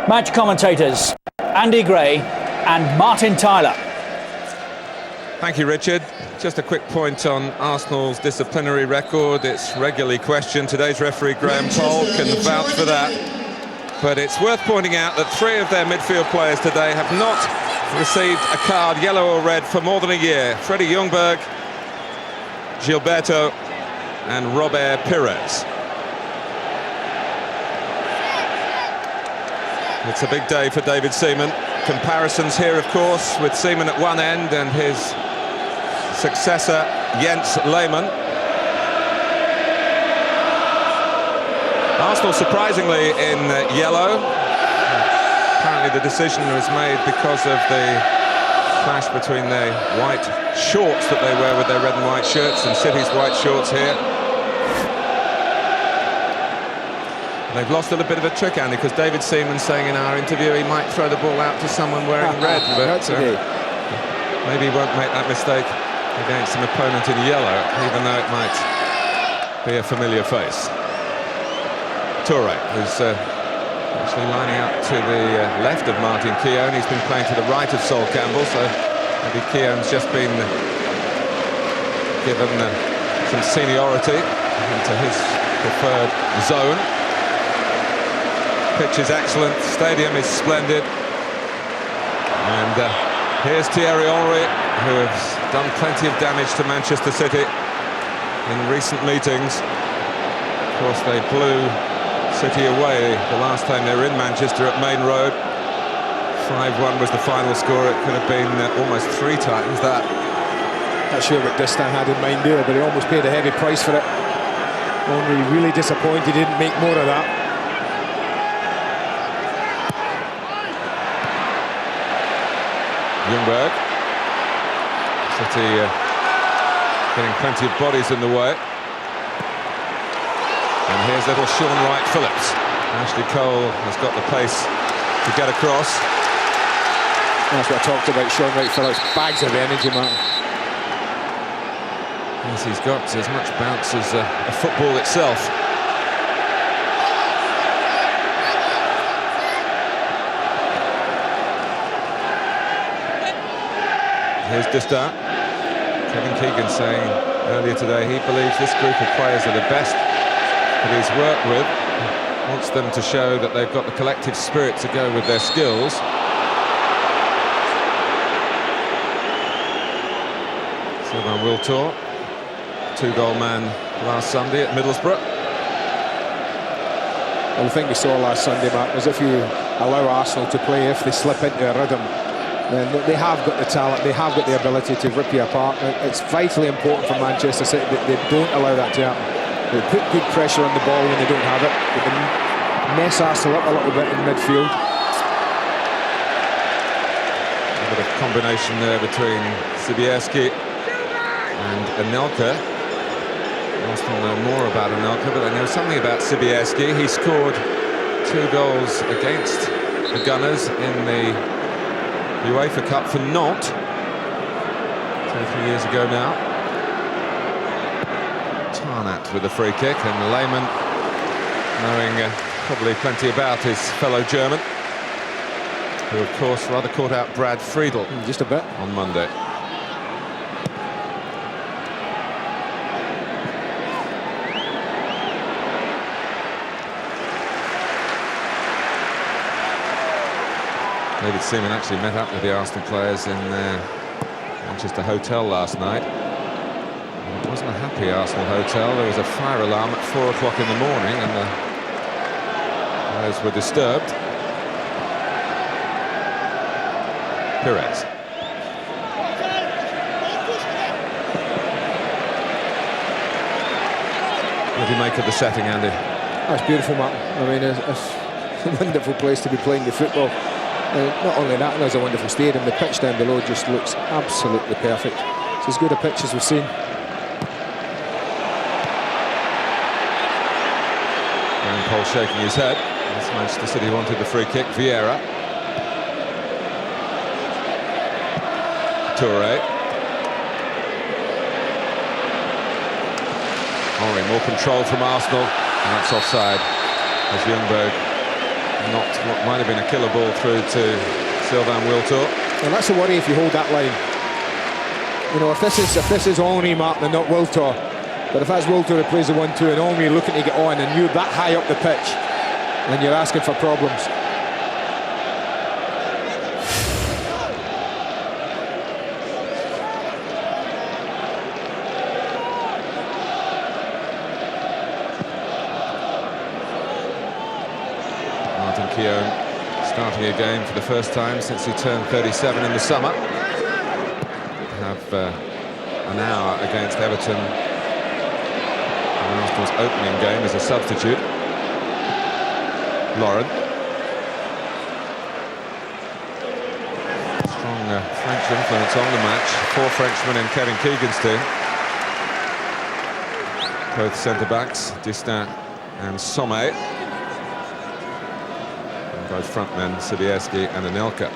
Match commentators Andy Gray and Martin Tyler. Thank you, Richard. Just a quick point on Arsenal's disciplinary record. It's regularly questioned. Today's referee, Graham Poll, can vouch for that. But it's worth pointing out that 3 of their midfield players today have not received a card, yellow or red, for more than a year. Freddie Ljungberg, Gilberto and Robert Pires. It's a big day for David Seaman. Comparisons here, of course, with Seaman at one end and his successor, Jens Lehmann. Arsenal surprisingly in yellow. Apparently the decision was made because of the clash between the white shorts that they wear with their red and white shirts and City's white shorts here. They've lost a little bit of a trick, Andy, because David Seaman saying in our interview he might throw the ball out to someone wearing red, but maybe he won't make that mistake against an opponent in yellow, even though it might be a familiar face. Toure, who's actually lining up to the left of Martin Keown. He's been playing to the right of Sol Campbell, so maybe Keown's just been given some seniority into his preferred zone. Pitch is excellent, stadium is splendid, and here's Thierry Henry, who has done plenty of damage to Manchester City in recent meetings. Of course, they blew City away the last time they were in Manchester at Main Road. 5-1 was the final score. It could have been almost 3 times that. Not sure what Distin had in mind there, but he almost paid a heavy price for it. Only really disappointed he didn't make more of that. Ljungberg. City getting plenty of bodies in the way. And here's little Shaun Wright-Phillips. Ashley Cole has got the pace to get across. That's what I talked about, Shaun Wright-Phillips. Bags of energy, man. Yes, he's got as much bounce as a football itself. Here's Distin. Kevin Keegan saying earlier today he believes this group of players are the best that he's worked with. Wants them to show that they've got the collective spirit to go with their skills. Sylvain Wiltord, 2-goal man last Sunday at Middlesbrough. Well, the thing we saw last Sunday, Mark, was if you allow Arsenal to play, if they slip into a rhythm, then they have got the talent, they have got the ability to rip you apart. It's vitally important for Manchester City that they don't allow that to happen. They put good pressure on the ball when they don't have it. They can mess Arsenal up a little bit in midfield. A bit of combination there between Sibierski and Anelka. Arsenal know more about Anelka, but they know something about Sibierski. He scored 2 goals against the Gunners in the UEFA Cup for Nantes 2 or 3 years ago now. Tarnack with a free kick, and Lehmann, knowing probably plenty about his fellow German, who of course rather caught out Brad Friedel just a bit on Monday. David Seaman actually met up with the Arsenal players in their Manchester hotel last night. It wasn't a happy Arsenal hotel. There was a fire alarm at 4 o'clock in the morning and the players were disturbed. Pires. What do you make of the setting, Andy? That's beautiful, Mark. I mean, it's a wonderful place to be playing the football. Not only that, there's a wonderful stadium. The pitch down below just looks absolutely perfect. It's as good a pitch as we've seen. Graham Poll shaking his head. As Manchester City wanted the free kick. Vieira. Toure. Henry, more control from Arsenal, and that's offside as Ljungberg knocked what might have been a killer ball through to Sylvain Wiltord. And that's the worry if you hold that line. You know, if this is Henry, Martin, and not Wiltord, but if that's Wiltord who plays the 1-2 and Henry looking to get on and you're that high up the pitch, then you're asking for problems. Martin Keown starting a game for the first time since he turned 37 in the summer. Have an hour against Everton in Arsenal's opening game as a substitute. Lauren. Strong French influence on the match. 4 Frenchmen in Kevin Keegan's team. Both centre-backs, Distin and Sommet. And both frontmen, Sobieski and Anelka.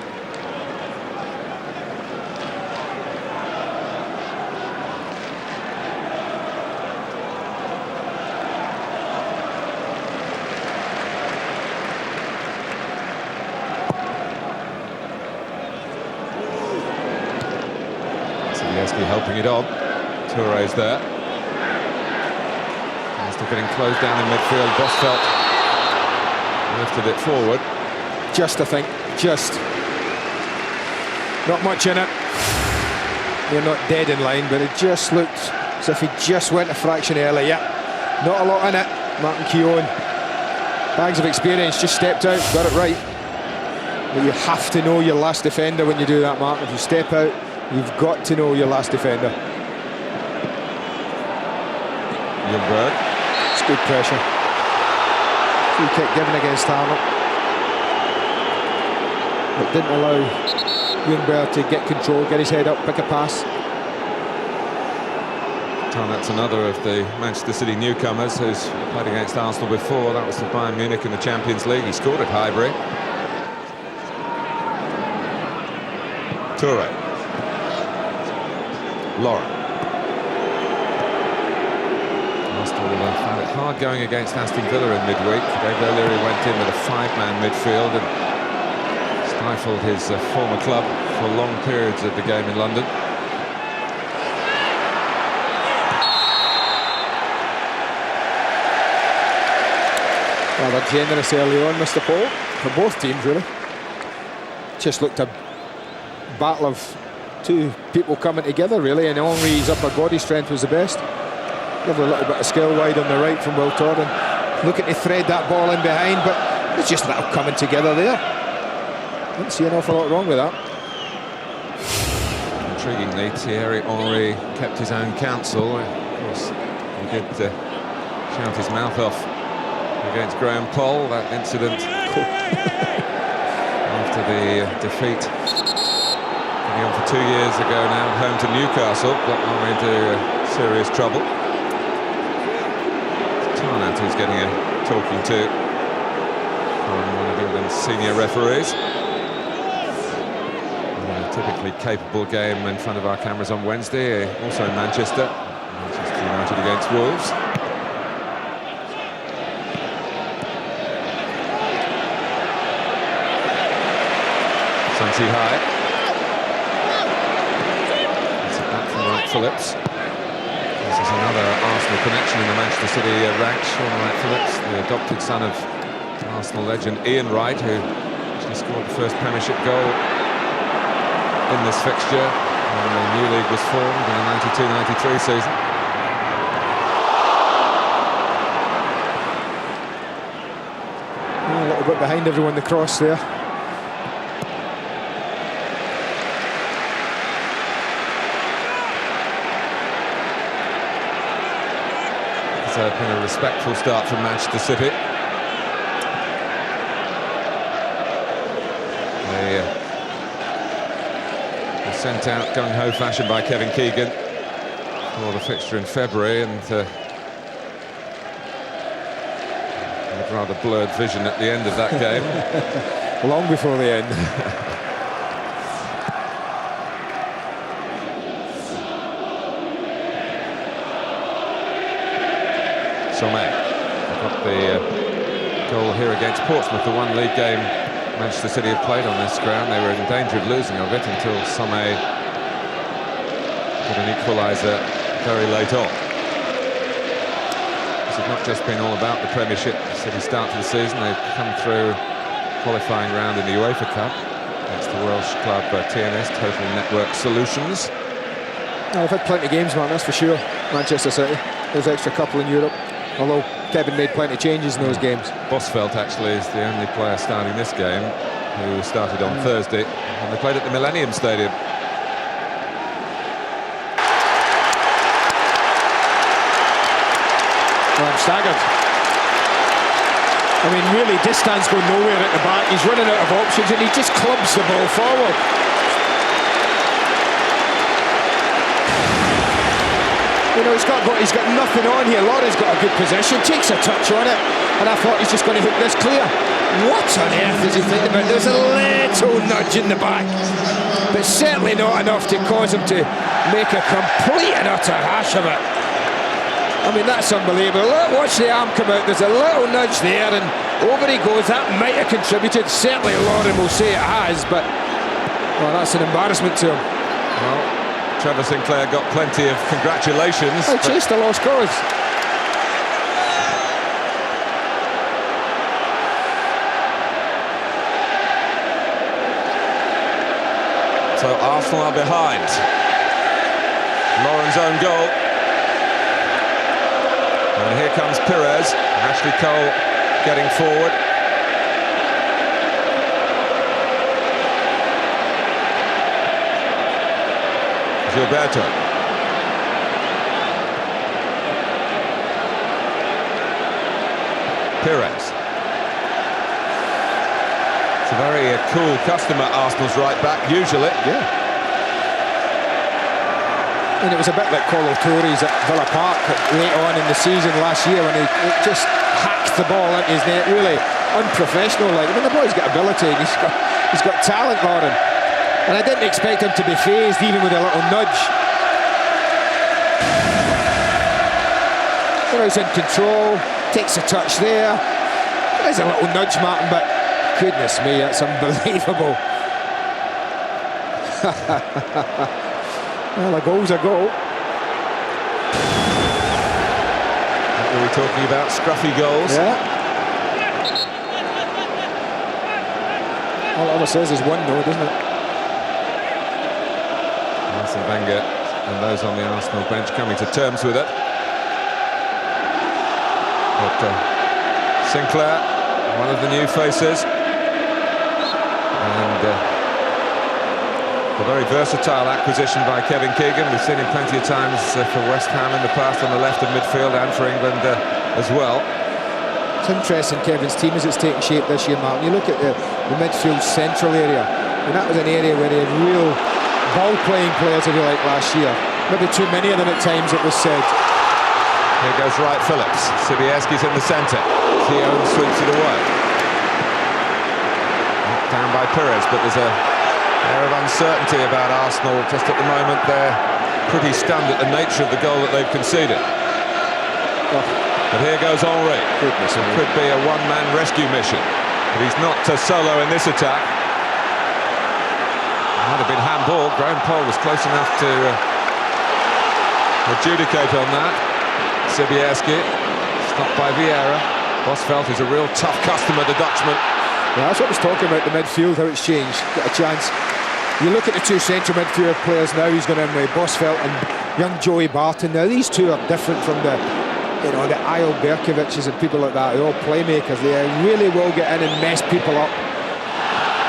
Helping it on. Touré's there. Still getting closed down in midfield. Bosvelt lifted it forward. Just, I think, just. Not much in it. They're not dead in line, but it just looked as if he just went a fraction early. Yeah, not a lot in it. Martin Keown, bags of experience, just stepped out, got it right. But you have to know your last defender when you do that, Martin. If you step out, you've got to know your last defender. Ljungberg. It's good pressure. Free kick given against Arnold. But didn't allow Ljungberg to get control, get his head up, pick a pass. That's another of the Manchester City newcomers who's played against Arsenal before. That was for Bayern Munich in the Champions League. He scored at Highbury. Touré. Lauren. Arsenal found it hard going against Aston Villa in midweek. David O'Leary went in with a 5-man midfield and stifled his former club for long periods of the game in London. Rather generous early on, Mr. Paul, for both teams, really. Just looked a battle of two people coming together, really, and Henry's upper body strength was the best. Give a little bit of skill wide on the right from Wiltord, and looking to thread that ball in behind, but it's just that coming together there. Didn't see an awful lot wrong with that. Intriguingly, Thierry Henry kept his own counsel. Of course, he did shout his mouth off against Graham Poll, that incident after the defeat. Coming on for 2 years ago now, home to Newcastle, got Henry into serious trouble. Tarnat who's getting a talking to from one of England's senior referees. A typically capable game in front of our cameras on Wednesday, also in Manchester. Manchester United against Wolves. Santi high. It's a back from Wright Phillips. This is another Arsenal connection in the Manchester City ranks. Shaun Wright Phillips, the adopted son of Arsenal legend Ian Wright, who actually scored the first Premiership goal in this fixture when the new league was formed in the 92-93 season. A little bit behind everyone, the cross there. It's been a respectful start from Manchester City. They were sent out gung-ho fashion by Kevin Keegan for the fixture in February, and with rather blurred vision at the end of that game. Long before the end. Sommet got the goal here against Portsmouth, the one league game Manchester City have played on this ground. They were in danger of losing of it until Somé got an equaliser very late on. This has not just been all about the Premiership. City start to the season, they've come through qualifying round in the UEFA Cup against the Welsh club TNS, Total Network Solutions. I've had plenty of games, man, that's for sure. Manchester City, there's extra couple in Europe, although Kevin made plenty of changes in those games. Bosvelt actually is the only player starting this game who started on Thursday, and they played at the Millennium Stadium. Well, I'm staggered. I mean, really, distance going nowhere at the back. He's running out of options and he just clubs the ball forward. You know, he's got nothing on here. Laurie's got a good possession, takes a touch on it, and I thought he's just going to hook this clear. What on earth is he thinking about? There's a little nudge in the back, but certainly not enough to cause him to make a complete and utter hash of it. I mean, that's unbelievable. Look, watch the arm come out. There's a little nudge there, and over he goes. That might have contributed. Certainly, Lauren will say it has, but well, that's an embarrassment to him. Well, Trevor Sinclair got plenty of congratulations. Oh, chased the lost cause. So Arsenal are behind. Lauren's own goal. And here comes Pires. Ashley Cole getting forward. Gilberto. Pires. It's a very cool customer, Arsenal's right back, usually. Yeah. And it was a bit like Colo Torres at Villa Park late on in the season last year when he just hacked the ball into his net, really unprofessional like. I mean, the boy's got ability and he's got talent, Lauren. And I didn't expect him to be phased even with a little nudge. You know, he's in control, takes a touch there. There's a little nudge, Martin, but goodness me, that's unbelievable. Well, a goal's a goal. What were we talking about? Scruffy goals? Yeah. All it ever says is one, though, doesn't it? Arsene Wenger and those on the Arsenal bench coming to terms with it. But Sinclair, one of the new faces, and a very versatile acquisition by Kevin Keegan. We've seen him plenty of times for West Ham in the past on the left of midfield and for England as well. It's interesting, Kevin's team, as it's taking shape this year, Martin. You look at the midfield central area, and that was an area where they had real ball-playing players, if you like, last year. Maybe too many of them at times, it was said. Here goes Wright Phillips. Sibierski's in the centre. Keown sweeps it away. Knocked down by Pires, but there's a air of uncertainty about Arsenal just at the moment. They're pretty stunned at the nature of the goal that they've conceded. Oh. But here goes Henry. Goodness, it could be a one-man rescue mission, but he's not solo in this attack. It might have been handball. Graham Poll was close enough to adjudicate on that. Sibierski stopped by Vieira. Bosvelt is a real tough customer, the Dutchman. Yeah, that's what I was talking about, the midfield, how it's changed. Got a chance. You look at the two central midfield players now, he's going in with Bosvelt and young Joey Barton. Now, these two are different from the Eyal Berkovic's and people like that. They're all playmakers. They really will get in and mess people up.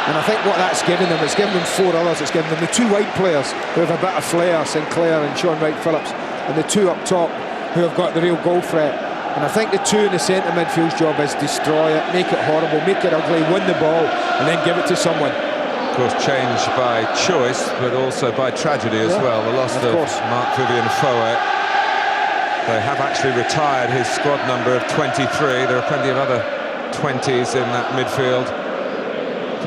And I think what that's given them, it's given them four others. It's given them the two white players who have a bit of flair, Sinclair and Sean Wright-Phillips, and the two up top who have got the real goal threat. And I think the two in the centre midfield's job is destroy it, make it horrible, make it ugly, win the ball, and then give it to someone. Of course, change by choice, but also by tragedy as well. The loss of Marc-Vivien Foé. They have actually retired his squad number of 23. There are plenty of other 20s in that midfield.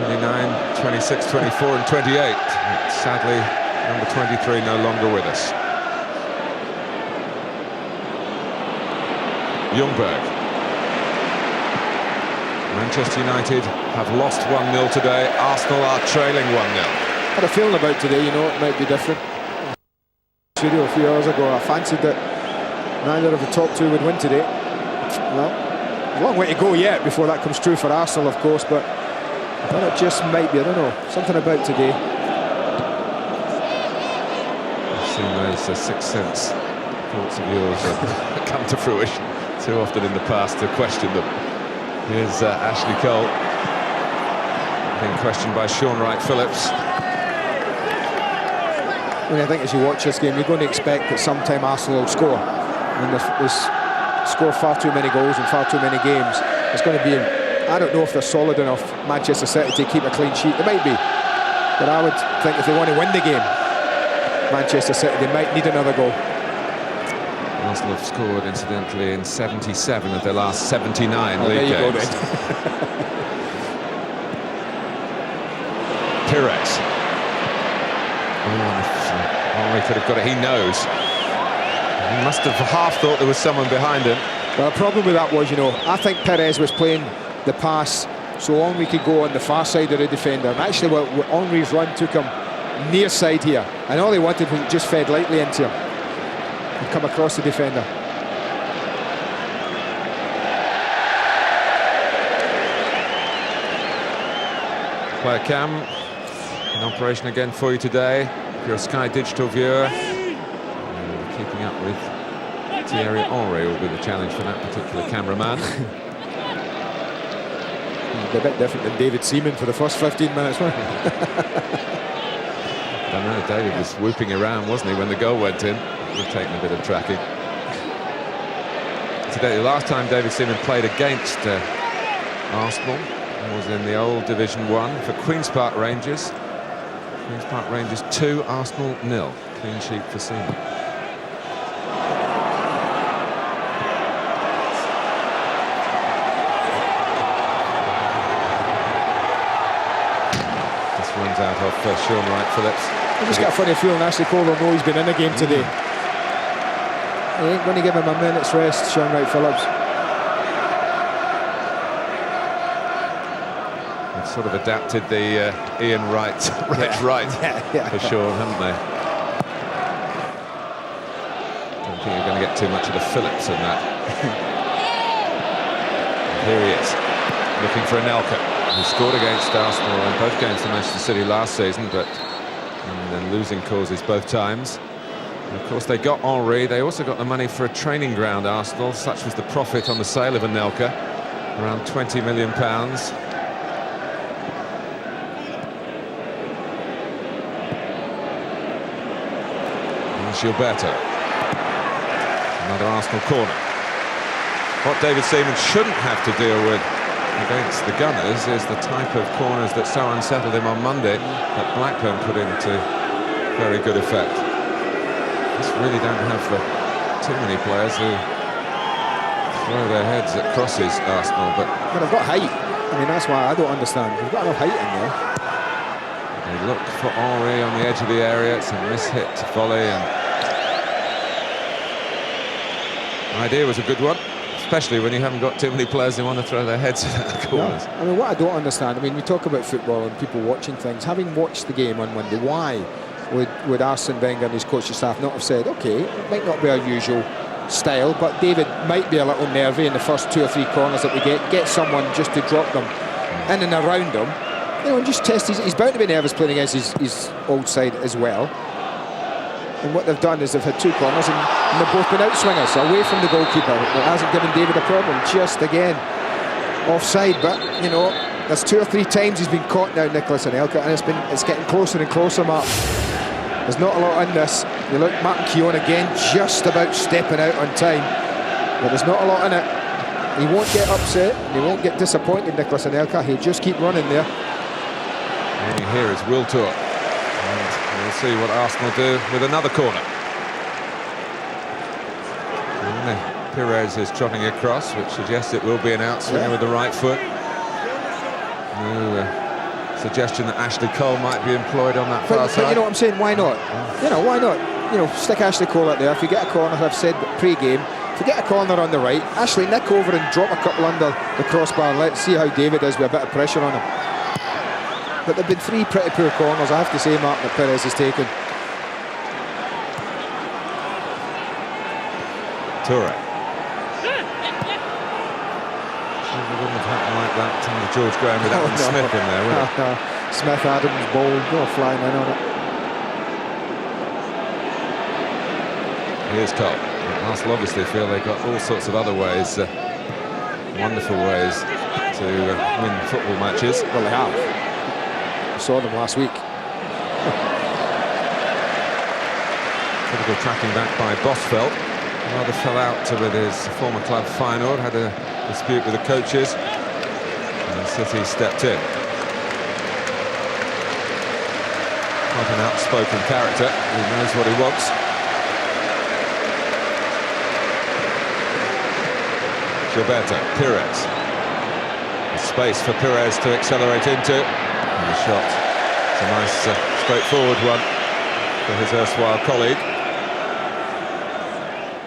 29, 26, 24 and 28. But sadly, number 23 no longer with us. Ljungberg. Manchester United have lost 1-0 today. Arsenal are trailing 1-0. Had a feeling about today, you know, it might be different. Studio a few hours ago, I fancied that neither of the top two would win today. Well, a long way to go yet before that comes true for Arsenal, of course, but I thought it just might be, I don't know, something about today. I've seen those Sixth Sense thoughts of yours come to fruition too often in the past to question them. Here's Ashley Cole being questioned by Sean Wright-Phillips. I mean, I think as you watch this game, you're going to expect that sometime Arsenal will score. I mean, they score far too many goals in far too many games. It's going to be, I don't know if they're solid enough, Manchester City, to keep a clean sheet. They might be, but I would think if they want to win the game, Manchester City, they might need another goal. Arsenal have scored, incidentally, in 77 of their last 79 league games. Pires. Oh, he could have got it. He knows. He must have half thought there was someone behind him. Well, the problem with that was, you know, I think Pires was playing the pass so Henry could go on the far side of the defender. And actually, Henry's run took him near side here. And all he wanted was just fed lightly into him and come across the defender. Player cam in operation again for you today. If you're a Sky Digital viewer, keeping up with Thierry Henry will be the challenge for that particular cameraman. A bit different than David Seaman for the first 15 minutes, wasn't he? I don't know, David was whooping around, wasn't he, when the goal went in? He'd taken a bit of tracking. Today, the last time David Seaman played against Arsenal was in the old Division 1 for Queen's Park Rangers. Queen's Park Rangers 2, Arsenal 0. Clean sheet for Seaman. This runs out off Sean Wright-Phillips. I just got a funny feeling Ashley Cole will know he's been in a game today. He ain't going to give him a minute's rest, Sean Wright-Phillips. They've sort of adapted the Ian Wright for Sean, haven't they? Don't think you're going to get too much of the Phillips in that. Here he is, looking for Anelka, who scored against Arsenal in both games to Manchester City last season, but then losing causes both times. And of course, they got Henry. They also got the money for a training ground, Arsenal. Such was the profit on the sale of Anelka, around £20 million. Gilberto. Another Arsenal corner. What David Seaman shouldn't have to deal with against the Gunners is the type of corners that so unsettled him on Monday that Blackburn put into very good effect. Just really don't have too many players who throw their heads at crosses, Arsenal, but they've got height. I mean, that's why I don't understand. They've got enough height in there. They look for Henry on the edge of the area. It's a mishit volley, and the idea was a good one, especially when you haven't got too many players who want to throw their heads at the corners. Yeah. I mean, what I don't understand, I mean, we talk about football and people watching things. Having watched the game on Monday, why would Arsene Wenger and his coaching staff not have said, OK, it might not be our usual style, but David might be a little nervy in the first 2 or 3 corners that we get someone just to drop them in and around him, you know, and just test. He's bound to be nervous playing against his old side as well. And what they've done is they've had 2 corners and they've both been outswingers away from the goalkeeper. It hasn't given David a problem. Just again offside, but you know, there's 2 or 3 times he's been caught now, Nicolas Anelka, and it's getting closer and closer, Mark. There's not a lot in this. You look, Martin Keown again just about stepping out on time, but there's not a lot in it. He won't get upset, he won't get disappointed, Nicolas Anelka. He'll just keep running there. And here is Wiltord. And we'll see what Arsenal do with another corner. And Pires is trotting across, which suggests it will be an outswinger with the right foot. No suggestion that Ashley Cole might be employed on that far side. But you know what I'm saying? Why not? You know, why not? You know, stick Ashley Cole out there. If you get a corner, as I've said pre-game, Forget a corner on the right. Actually, nick over and drop a couple under the crossbar. And let's see how David is with a bit of pressure on him. But there've been 3 pretty poor corners, I have to say, Mark, that Perez has taken. Toure. It wouldn't have happened like that under George Graham with Adam Smith in there, would it? Smith, Adams, ball, go flying in on it. Here's Cole. Arsenal obviously feel they've got all sorts of other ways, wonderful ways to win football matches. Well, they have. I saw them last week. Typical tracking back by Bosveld. Rather fell out with his former club Feyenoord, had a dispute with the coaches, and City stepped in. Quite an outspoken character, he knows what he wants. Gilberto, Pires. Space for Pires to accelerate into. And the shot, it's a nice, straightforward one for his erstwhile colleague.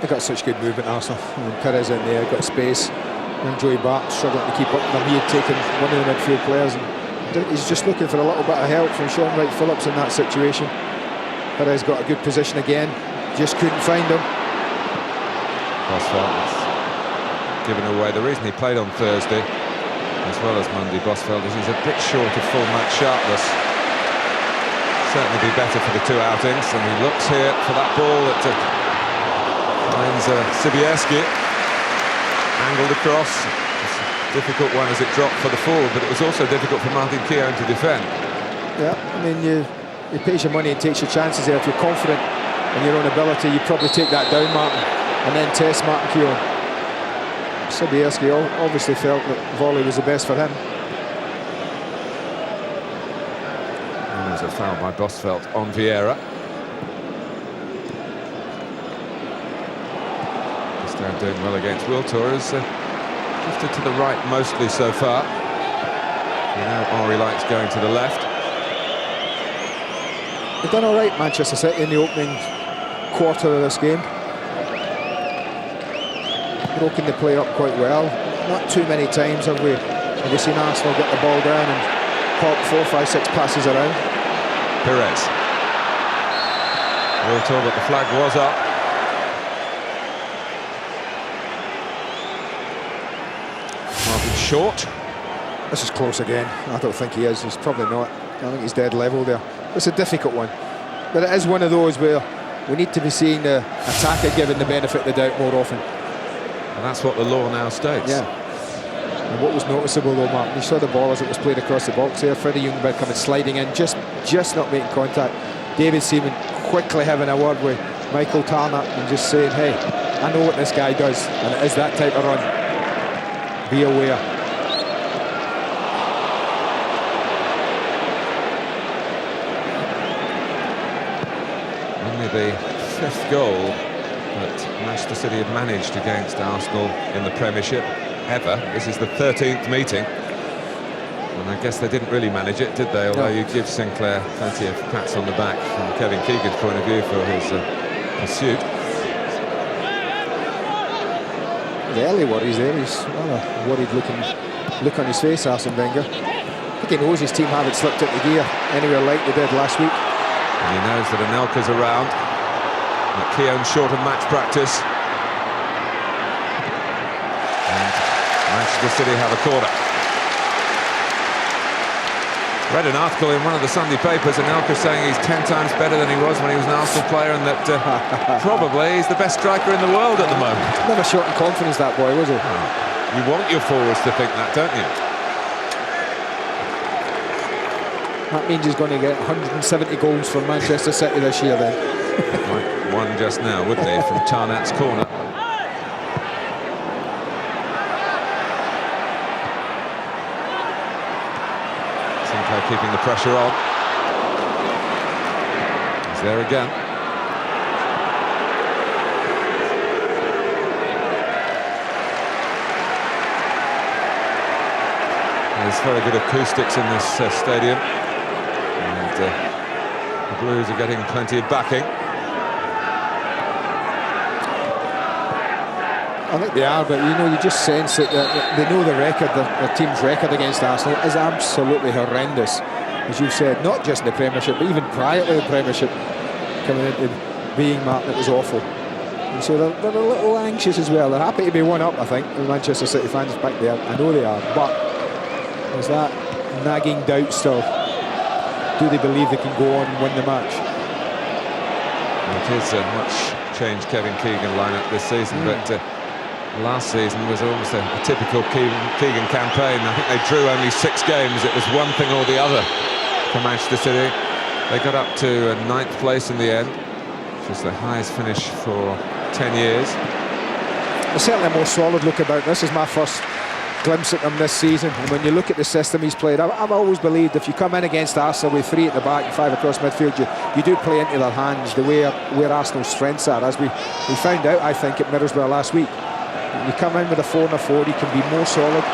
They've got such good movement, Arsenal. I mean, Perez in there, got space. And Joey Bart struggling to keep up with him. He had taken one of the midfield players, and he's just looking for a little bit of help from Sean Wright-Phillips in that situation. Perez got a good position again, just couldn't find him. Bosveld given away. The reason he played on Thursday, as well as Monday, Bosveld, is he's a bit short of full match sharpness. Certainly be better for the 2 outings, and he looks here for that ball that finds Sibierski. Angled across. It's a difficult one as it dropped for the forward, but it was also difficult for Martin Keown to defend. Yeah, I mean, you pays your money and takes your chances there. If you're confident in your own ability, you probably take that down, Martin, and then test Martin Keown. Sibierski obviously felt that volley was the best for him. And there's a foul by Bosveld on Vieira. Doing well against Will Torres, drifted to the right mostly so far. You know, Henry likes going to the left. They've done all right, Manchester City, in the opening quarter of this game. Broken the play up quite well. Not too many times have we seen Arsenal get the ball down and pop 4, 5, 6 passes around. Pires. Will Torres, but the flag was up. Short. This is close again. I don't think he is. He's probably not. I think he's dead level there. It's a difficult one, but it is one of those where we need to be seeing the attacker given the benefit of the doubt more often. And that's what the law now states. Yeah. And what was noticeable though, Mark, you saw the ball as it was played across the box there. Freddie Ljungberg coming sliding in, just not making contact. David Seaman quickly having a word with Michael Tarnap and just saying, hey, I know what this guy does, and it is that type of run. Be aware. Only the 5th goal that Manchester City have managed against Arsenal in the Premiership ever. This is the 13th meeting. And I guess they didn't really manage it, did they? Although you give Sinclair plenty of pats on the back from Kevin Keegan's point of view for his pursuit. The early worries there. He's a worried look on his face, Arsene Wenger. I think he knows his team haven't slipped into gear anywhere like they did last week. And he knows that Anelka's around. That Keown's short of match practice. And Manchester City have a corner. Read an article in one of the Sunday papers, Anelka saying he's 10 times better than he was when he was an Arsenal player, and that probably he's the best striker in the world at the moment. Never short in confidence, that boy, was he? You want your forwards to think that, don't you? That means he's going to get 170 goals from Manchester City this year then. Like one just now, wouldn't he, from Tarnat's corner. Sinclair keeping the pressure on. He's there again. There's very good acoustics in this stadium. And the Blues are getting plenty of backing. I think they are, but you know, you just sense that they know the record, their team's record against Arsenal is absolutely horrendous. As you've said, not just in the Premiership, but even prior to the Premiership coming into being, Martin, it was awful. And so they're a little anxious as well. They're happy to be one up, I think, the Manchester City fans back there. I know they are, but there's that nagging doubt still. Do they believe they can go on and win the match? It is a much changed Kevin Keegan lineup this season, but last season was almost a typical Keegan campaign. I think they drew only 6 games. It was one thing or the other for Manchester City. They got up to 9th place in the end, which is the highest finish for 10 years. There's certainly a more solid look about this. Is my first glimpse at them this season, and when you look at the system he's played, I've always believed if you come in against Arsenal with 3 at the back and 5 across midfield, you do play into their hands the way where Arsenal's strengths are, as we found out, I think, at Middlesbrough last week. When you come in with a 4 and a 4, you can be more solid,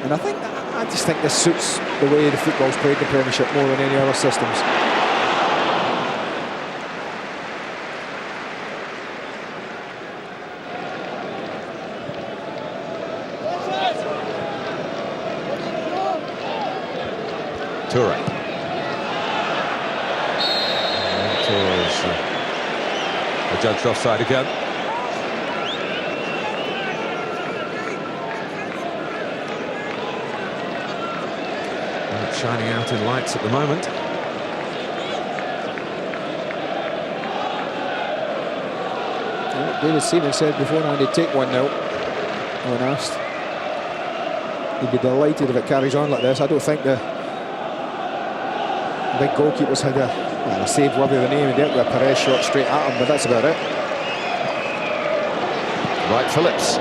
and I just think this suits the way the football's played in the Premiership more than any other systems. Toure. Toure's judged offside again. And it's shining out in lights at the moment. David Seaman said beforehand he'd take 1-0 when asked. He'd be delighted if it carries on like this. I don't think the big goalkeeper's had a save worthy of the name. He dealt with a Perez shot straight at him, but that's about it. Wright Phillips.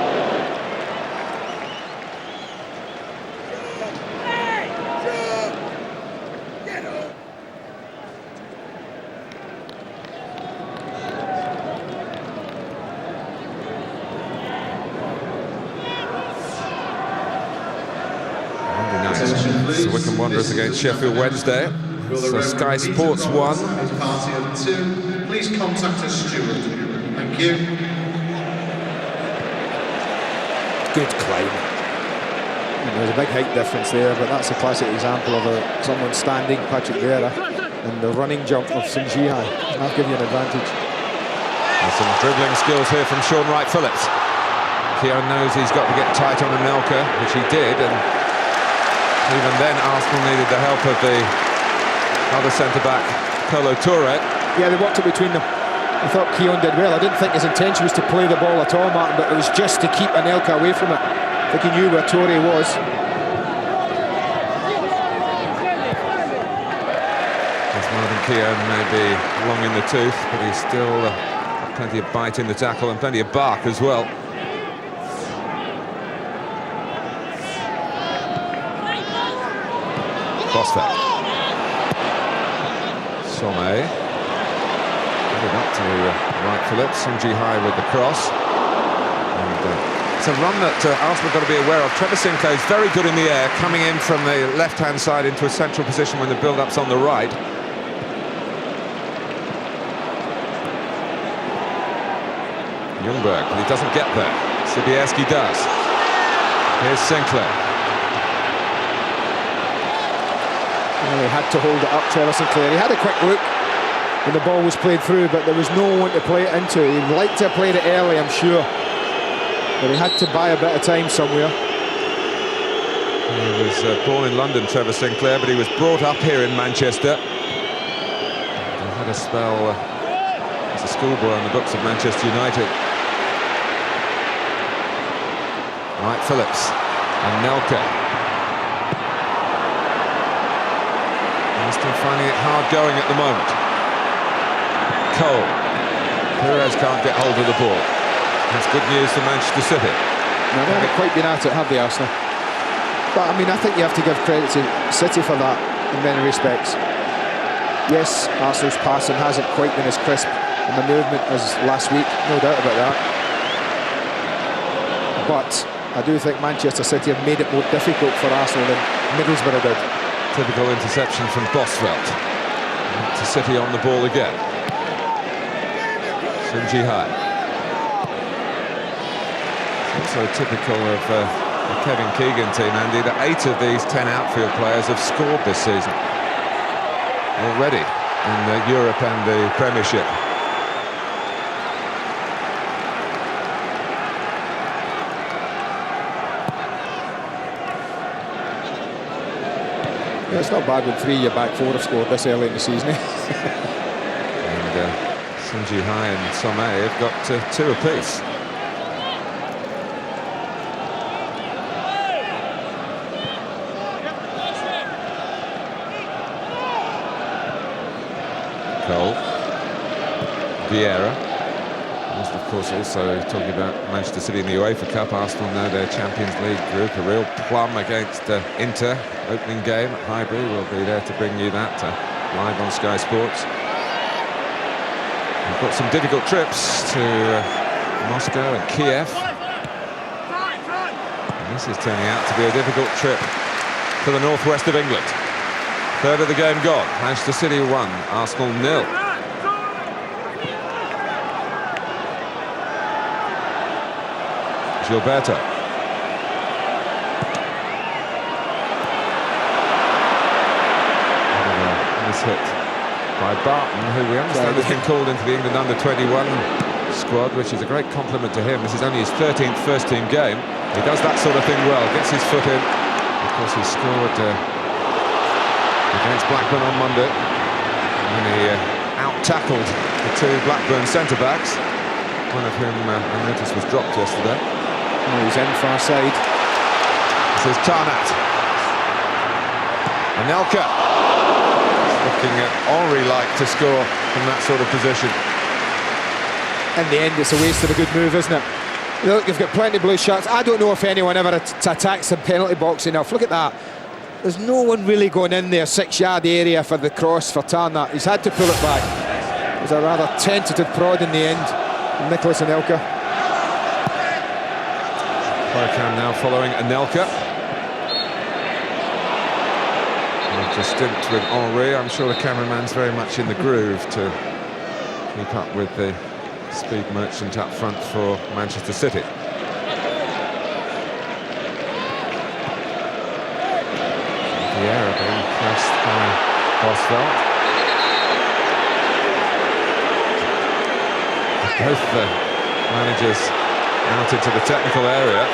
Monday night, it's the Wycombe Wanderers against Sheffield Wednesday. So Sky Sports 1. Please contact a steward. Thank you. Good climb. There's a big height difference there, but that's a classic example of someone standing, Patrick Vieira, and the running jump of Sun Jihai. That'll give you an advantage. And some dribbling skills here from Shaun Wright-Phillips. Keown knows he's got to get tight on Anelka, which he did, and even then Arsenal needed the help of the other centre-back, Kolo Toure. Yeah, they worked it between them. I thought Keown did well. I didn't think his intention was to play the ball at all, Martin, but it was just to keep Anelka away from it. I think he knew where Toure was. As Martin Keown may be long in the tooth, but he's still got plenty of bite in the tackle and plenty of bark as well. Bosveld. Sommet. Headed up to Wright-Phillips. Sun Jihai with the cross. And it's a run that Arsenal have got to be aware of. Trevor Sinclair is very good in the air, coming in from the left-hand side into a central position when the build-up's on the right. Ljungberg, but he doesn't get there. Sobieski does. Here's Sinclair. Well, he had to hold it up, Trevor Sinclair. He had a quick look when the ball was played through, but there was no one to play it into. He'd like to have played it early, I'm sure, but he had to buy a bit of time somewhere. He was born in London, Trevor Sinclair, but he was brought up here in Manchester. He had a spell as a schoolboy on the books of Manchester United. Wright-Phillips and Nelka. Still finding it hard going at the moment. Cole. Perez can't get hold of the ball. That's good news for Manchester City. No, they haven't quite been at it, have they, Arsenal? But I mean, I think you have to give credit to City for that in many respects. Yes, Arsenal's passing hasn't quite been as crisp in the movement as last week, no doubt about that. But I do think Manchester City have made it more difficult for Arsenal than Middlesbrough did. Typical interception from Bosveld. To City on the ball again. Sun Jihai. so typical of the Kevin Keegan team, Andy, that 8 of these 10 outfield players have scored this season already in Europe and the Premiership. Yeah, it's not bad when 3 of your back 4 have scored this early in the season. And Sun Ji-hai and Some have got 2 apiece. Cole, Vieira. Of course, also talking about Manchester City in the UEFA Cup. Arsenal now their Champions League group, a real plum against Inter. Opening game at Highbury. We'll be there to bring you that live on Sky Sports. We've got some difficult trips to Moscow and Kiev. And this is turning out to be a difficult trip to the northwest of England. Third of the game gone. Manchester City 1, Arsenal 0. Gilberto. Hit by Barton, who we understand has been called into the England under-21 squad, which is a great compliment to him. This is only his 13th first-team game. He does that sort of thing well, gets his foot in. Of course, he scored against Blackburn on Monday, and he out-tackled the 2 Blackburn centre-backs, one of whom I noticed was dropped yesterday. Oh, he's in far side. This is Tarnat. Anelka. Looking at Henry-like to score from that sort of position. In the end, it's a waste of a good move, isn't it? Look, you've got plenty of blue shirts. I don't know if anyone ever attacks the penalty box enough. Look at that. There's no one really going in there, 6-yard area for the cross for Tarnat. He's had to pull it back. It was a rather tentative prod in the end from Nicolas Anelka. Bergkamp now following Anelka. After stint with Henry, I'm sure the cameraman's very much in the groove to keep up with the speed merchant up front for Manchester City. Vieira being pressed by Bosvelt. Both the managers out into the technical area.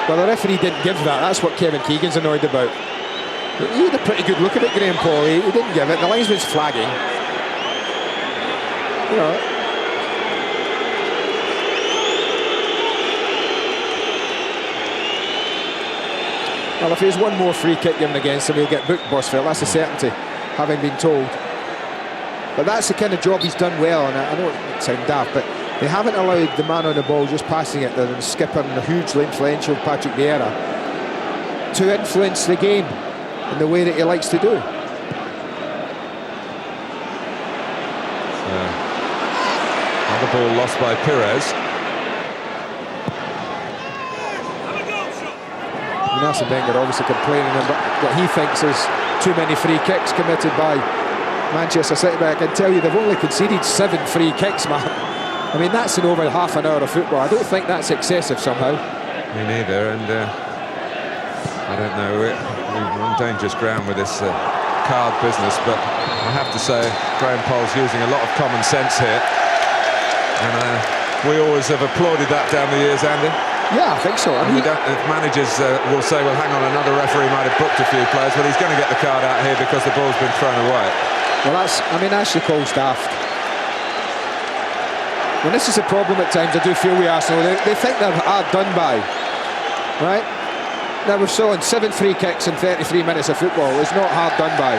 Well, the referee didn't give that. That's what Kevin Keegan's annoyed about. He had a pretty good look at it, Graham Paul. He didn't give it. The linesman's flagging. You know. Well, if there's one more free kick given against him, he'll get booked, Bosvelt. That's a certainty, having been told. But that's the kind of job he's done well, and I know it sounds daft, but they haven't allowed the man on the ball just passing it, the skipper and the hugely influential Patrick Vieira, to influence the game in the way that he likes to do. Another ball lost by Pires. Arsene Wenger obviously complaining about what he thinks is too many free kicks committed by Manchester City, but I can tell you they've only conceded 7 free kicks, man. I mean, that's in over half an hour of football. I don't think that's excessive somehow. Me neither, and I don't know, we're on dangerous ground with this card business, but I have to say Graham Poll's using a lot of common sense here, and we always have applauded that down the years, Andy. Yeah, I think so. I mean, managers will say, well, hang on, another referee might have booked a few players, but he's going to get the card out here because the ball's been thrown away. Well, that's your call's daft. When this is a problem at times, I do feel we Arsenal, they think they're hard done by, right? Now we're showing 7 free kicks in 33 minutes of football. It's not hard done by.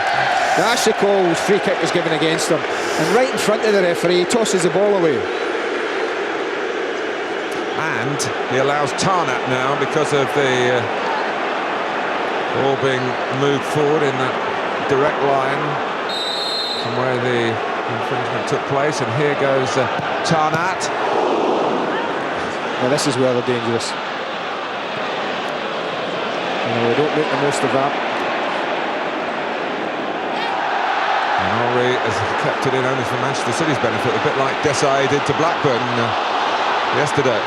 The Ashley Cole's free kick was given against them, and right in front of the referee, he tosses the ball away. And he allows Tarnat now, because of the ball being moved forward in that direct line from where the infringement took place, and here goes Tarnat. Now this is where they're dangerous. They don't make the most of that. And Henry has kept it in only for Manchester City's benefit, a bit like Desai did to Blackburn yesterday.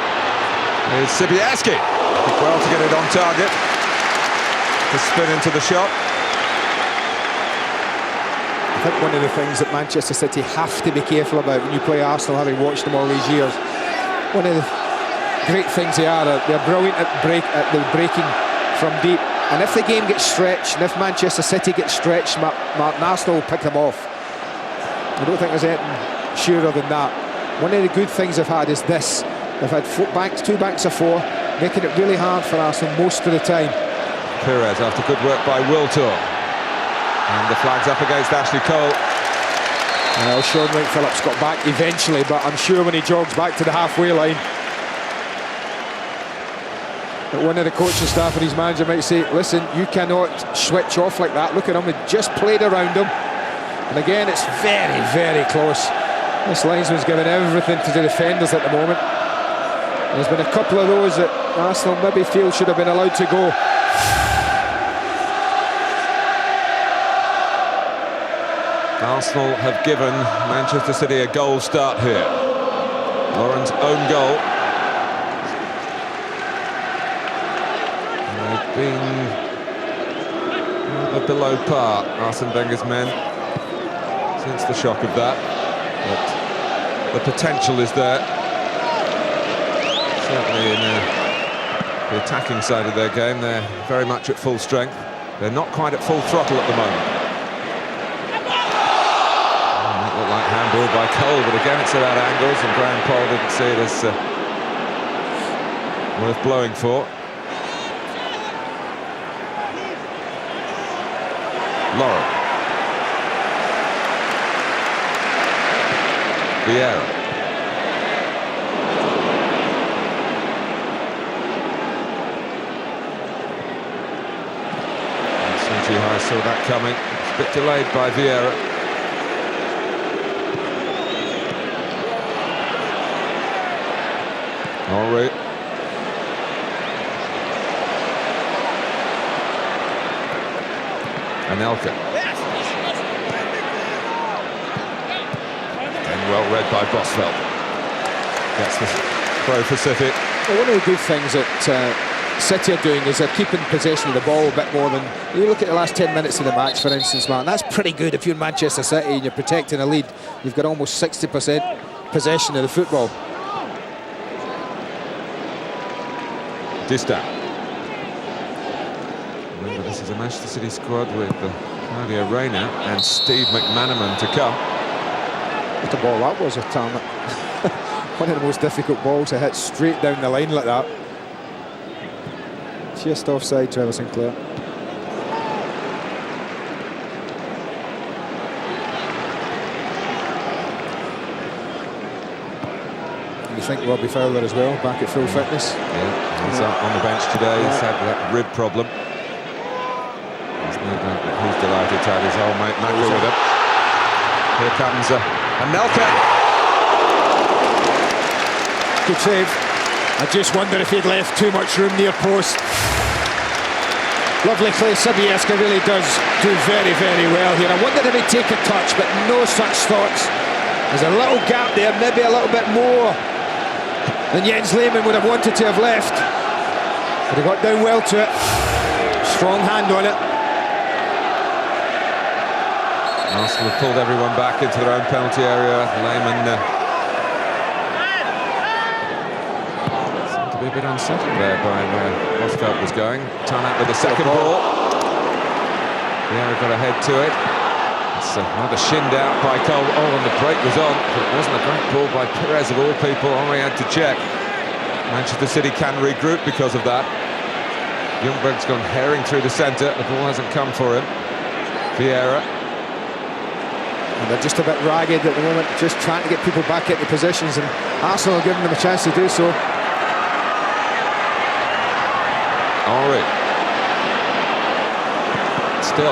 Here's Sibierski. Did well to get it on target. To spin into the shot. I think one of the things that Manchester City have to be careful about when you play Arsenal, having watched them all these years, one of the great things they're brilliant at the breaking from deep. And if the game gets stretched, and if Manchester City gets stretched, Martin, Arsenal will pick them off. I don't think there's anything surer than that. One of the good things they've had is this. They've had two banks of four, making it really hard for Arsenal most of the time. Perez after good work by Wiltor. And the flag's up against Ashley Cole. Well, Sean Wright-Phillips got back eventually, but I'm sure when he jogs back to the halfway line, that one of the coaching staff and his manager might say, listen, you cannot switch off like that. Look at him, he just played around him. And again, it's very, very close. This linesman's giving everything to the defenders at the moment. There's been a couple of those that Arsenal maybe feel should have been allowed to go. Arsenal have given Manchester City a goal start here. Lauren's own goal. They've been rather below par, Arsene Wenger's men, since the shock of that. But the potential is there. Certainly in the attacking side of their game, they're very much at full strength. They're not quite at full throttle at the moment. Like handball by Cole, but again it's about angles, and Graham Poll didn't see it as worth blowing for. Lauren. Vieira. Suji High saw that coming. It's a bit delayed by Vieira. Henry. Anelka. And well read by Bosveld. Gets the throw for City. Well, one of the good things that City are doing is they're keeping possession of the ball a bit more than... You look at the last 10 minutes of the match, for instance, Martin, that's pretty good if you're Manchester City and you're protecting a lead. You've got almost 60% possession of the football. Distal. Remember, this is a Manchester City squad with Claudio Reyna and Steve McManaman to come. What a ball that was, a tarmac. One of the most difficult balls to hit straight down the line like that. Just offside, Trevor Sinclair. You think Robbie Fowler as well, back at full fitness? Yeah, he's on the bench today. He's had that rib problem. There's no doubt that he's delighted to have his old mate Maka with him. Here comes Anelka. Good save. I just wonder if he'd left too much room near post. Lovely play. Sibierski really does do very, very well here. I wondered if he'd take a touch, but no such thoughts. There's a little gap there, maybe a little bit more than Jens Lehmann would have wanted to have left. But he got down well to it. Strong hand on it. Arsenal have pulled everyone back into their own penalty area. Lehmann seemed to be a bit unsettled there by where Bosveld was going. Tarnack with the second ball. Vieira got ahead to it. It's another shinned out by Cole. Oh, and the break was on. But it wasn't a great ball by Perez of all people. Henry had to check. Manchester City can regroup because of that. Ljungberg's gone herring through the centre. The ball hasn't come for him. Vieira. And they're just a bit ragged at the moment, just trying to get people back into positions, and Arsenal are giving them a chance to do so. Henry. Still.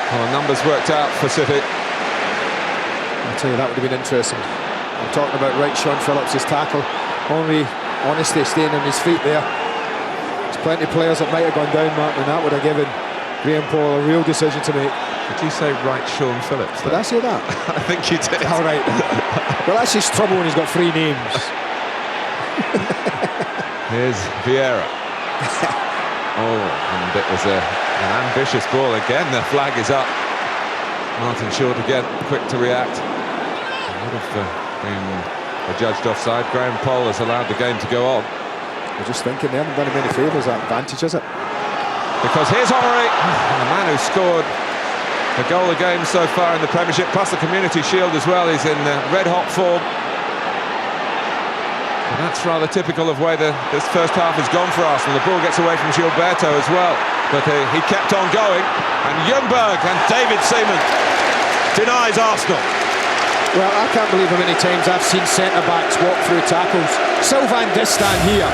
Well, the numbers worked out for City. I'll tell you, that would have been interesting. I'm talking about Wright Sean Phillips' tackle. Henry, honestly, staying on his feet there. There's plenty of players that might have gone down, Martin, and that would have given Graham Poll a real decision to make. Did you say Wright Sean Phillips? Did I say that? I think you did. All right. Well, that's his trouble when he's got three names. Here's Vieira. Oh, and it was an ambitious ball again. The flag is up. Martin Short again, quick to react. Would have been adjudged offside. Graham Poll has allowed the game to go on. I'm just thinking they haven't done him any favours, that advantage, is it? Because here's Henry, the man who scored the goal of the game so far in the Premiership, plus the Community Shield as well. He's in red-hot form. And that's rather typical of where this first half has gone for Arsenal. The ball gets away from Gilberto as well, but he kept on going. And Ljungberg and David Seaman denies Arsenal. Well, I can't believe how many times I've seen centre-backs walk through tackles. Sylvain Distin here.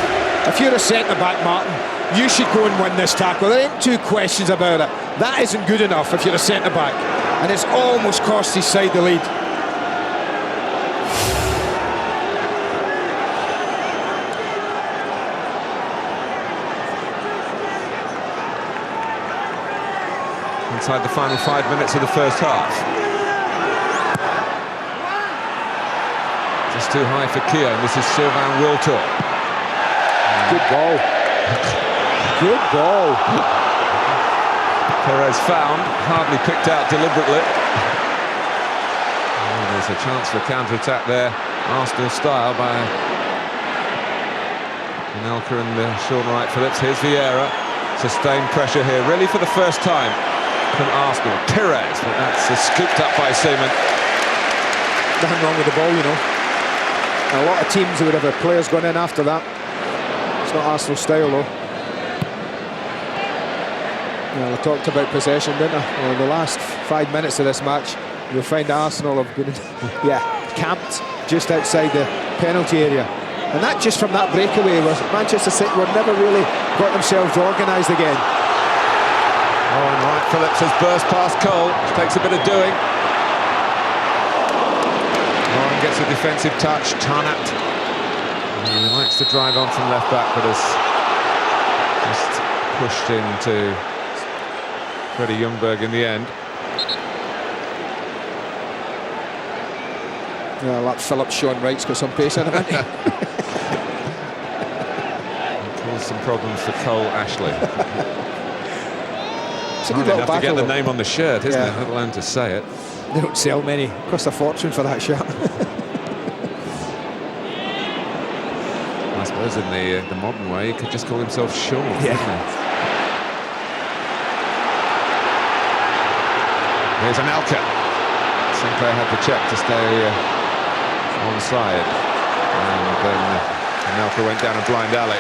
If you're a centre-back, Martin, you should go and win this tackle. There ain't two questions about it. That isn't good enough if you're a centre-back. And it's almost cost his side the lead. Inside the final 5 minutes of the first half. Just too high for Keown. This is Sylvain Wiltord. Good ball. Good ball. Perez found, hardly picked out deliberately. Oh, there's a chance for a counter-attack there, Arsenal style by Anelka and Sean Wright-Phillips. Here's Vieira, sustained pressure here, really for the first time from Arsenal. Perez, but that's scooped up by Seaman. Nothing wrong with the ball, you know. And a lot of teams would have players going in after that. It's not Arsenal style, though. Well, I talked about possession, didn't I? Well, the last 5 minutes of this match, you'll find Arsenal have been, camped just outside the penalty area. And that just from that breakaway, was Manchester City were never really got themselves organised again. Oh, and Wright-Phillips has burst past Cole, takes a bit of doing. Lauren gets a defensive touch, Tarnat. He likes to drive on from left-back, but has just pushed into Freddie Ljungberg in the end. Yeah, like Phillips, Sean Wright's got some pace in him, hasn't he? Caused some problems for Cole Ashley. It's a Hard good little enough to get battle, the though. name on the shirt, isn't it? Let alone to say it. They don't sell many. Cost a fortune for that shirt. I suppose in the modern way, he could just call himself Sean. Yeah. Couldn't he? Here's Anelka. Sinclair had to check to stay onside. And then Anelka went down a blind alley.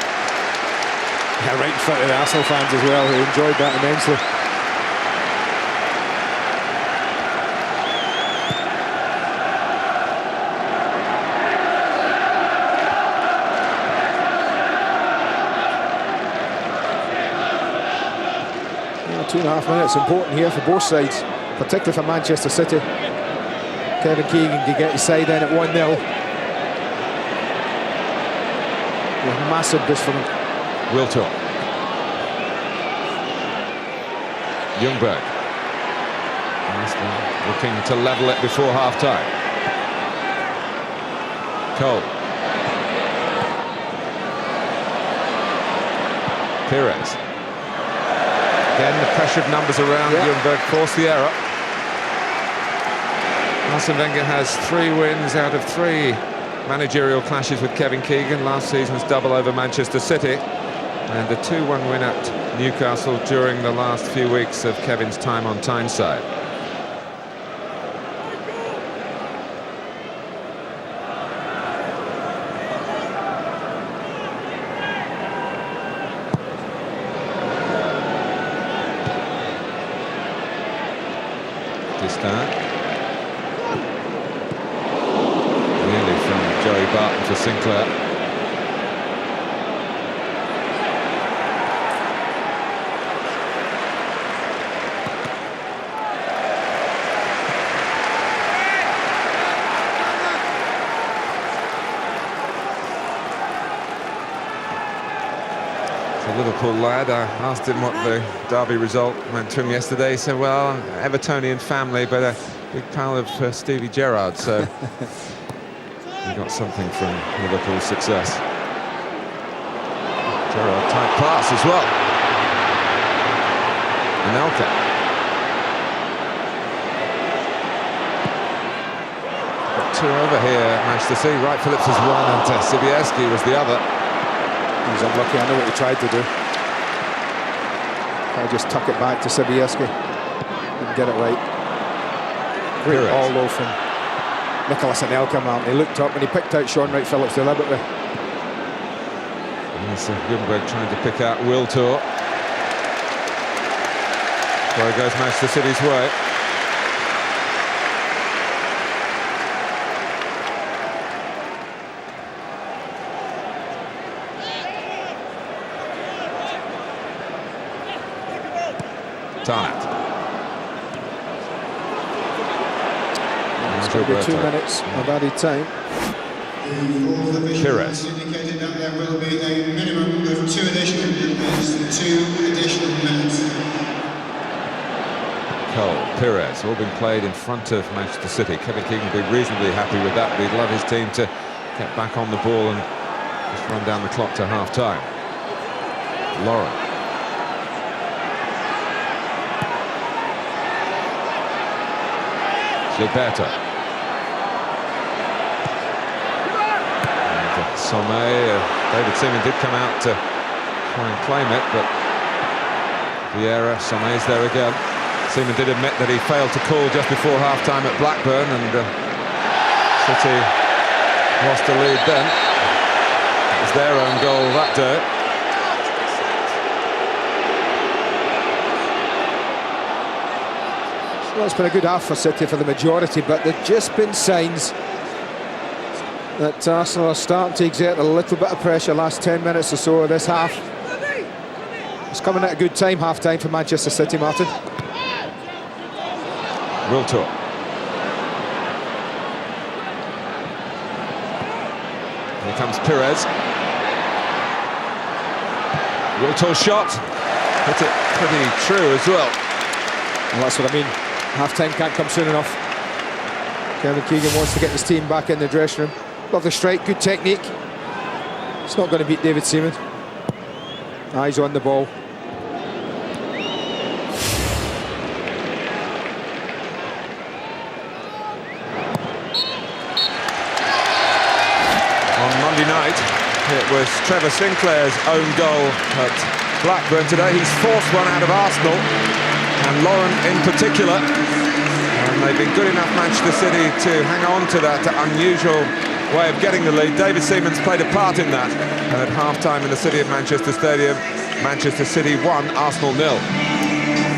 Yeah, right in front of the Arsenal fans as well, who enjoyed that immensely. Yeah, 2.5 minutes important here for both sides, particularly for Manchester City. Kevin Keegan can get his side in at 1-0. Yeah, massive boost for them. Wiltord. Ljungberg. Looking to level it before half-time. Cole. Perez. Again, the pressure of numbers around Ljungberg forced the error. Arsene Wenger has 3 wins out of 3 managerial clashes with Kevin Keegan. Last season's double over Manchester City. And a 2-1 win at Newcastle during the last few weeks of Kevin's time on Tyneside. Distin. Nearly from Joey Barton to Sinclair. A Liverpool lad, I asked him what the Derby result meant to him yesterday. He said, well, Evertonian family, but a big pal of Stevie Gerrard, so he got something from Liverpool's success. Gerrard, tight pass as well. Anelka. Got two over here, Manchester City. Wright Phillips was one and Sobieski was the other. He was unlucky. I know what he tried to do. I'll just tuck it back to Sobieski and get it right. Great ball though from Nicolas Anelka, man. He looked up and he picked out Shaun Wright-Phillips deliberately. Ljungberg trying to pick out Wiltord. There goes Manchester City's way. Tarnat. It's going to be 2 minutes of added time. Pires. Indicated that there will be a minimum of 2 additional minutes. Cole, Pires, all been played in front of Manchester City. Kevin Keegan will be reasonably happy with that, but he'd love his team to get back on the ball and just run down the clock to half-time. Lauren. Gilberto. And Sommet, David Seaman did come out to try and claim it, but Vieira, Sommet's there again. Seaman did admit that he failed to call just before half-time at Blackburn, and City lost the lead then. It was their own goal that day. Well, it's been a good half for City for the majority, but there've just been signs that Arsenal are starting to exert a little bit of pressure last 10 minutes or so of this half. It's coming at a good time, half-time for Manchester City, Martin. Wiltord. Here comes Pires. Wiltord shot. Hit it pretty true as well. Well, that's what I mean. Half-time can't come soon enough. Kevin Keegan wants to get his team back in the dressing room. Lovely strike, good technique. It's not going to beat David Seaman. Eyes on the ball. On Monday night, it was Trevor Sinclair's own goal at Blackburn today. He's forced one out of Arsenal, and Lauren in particular. And they've been good enough, Manchester City, to hang on to that unusual way of getting the lead. David Seaman's played a part in that. And at half-time in the City of Manchester Stadium, Manchester City 1, Arsenal 0.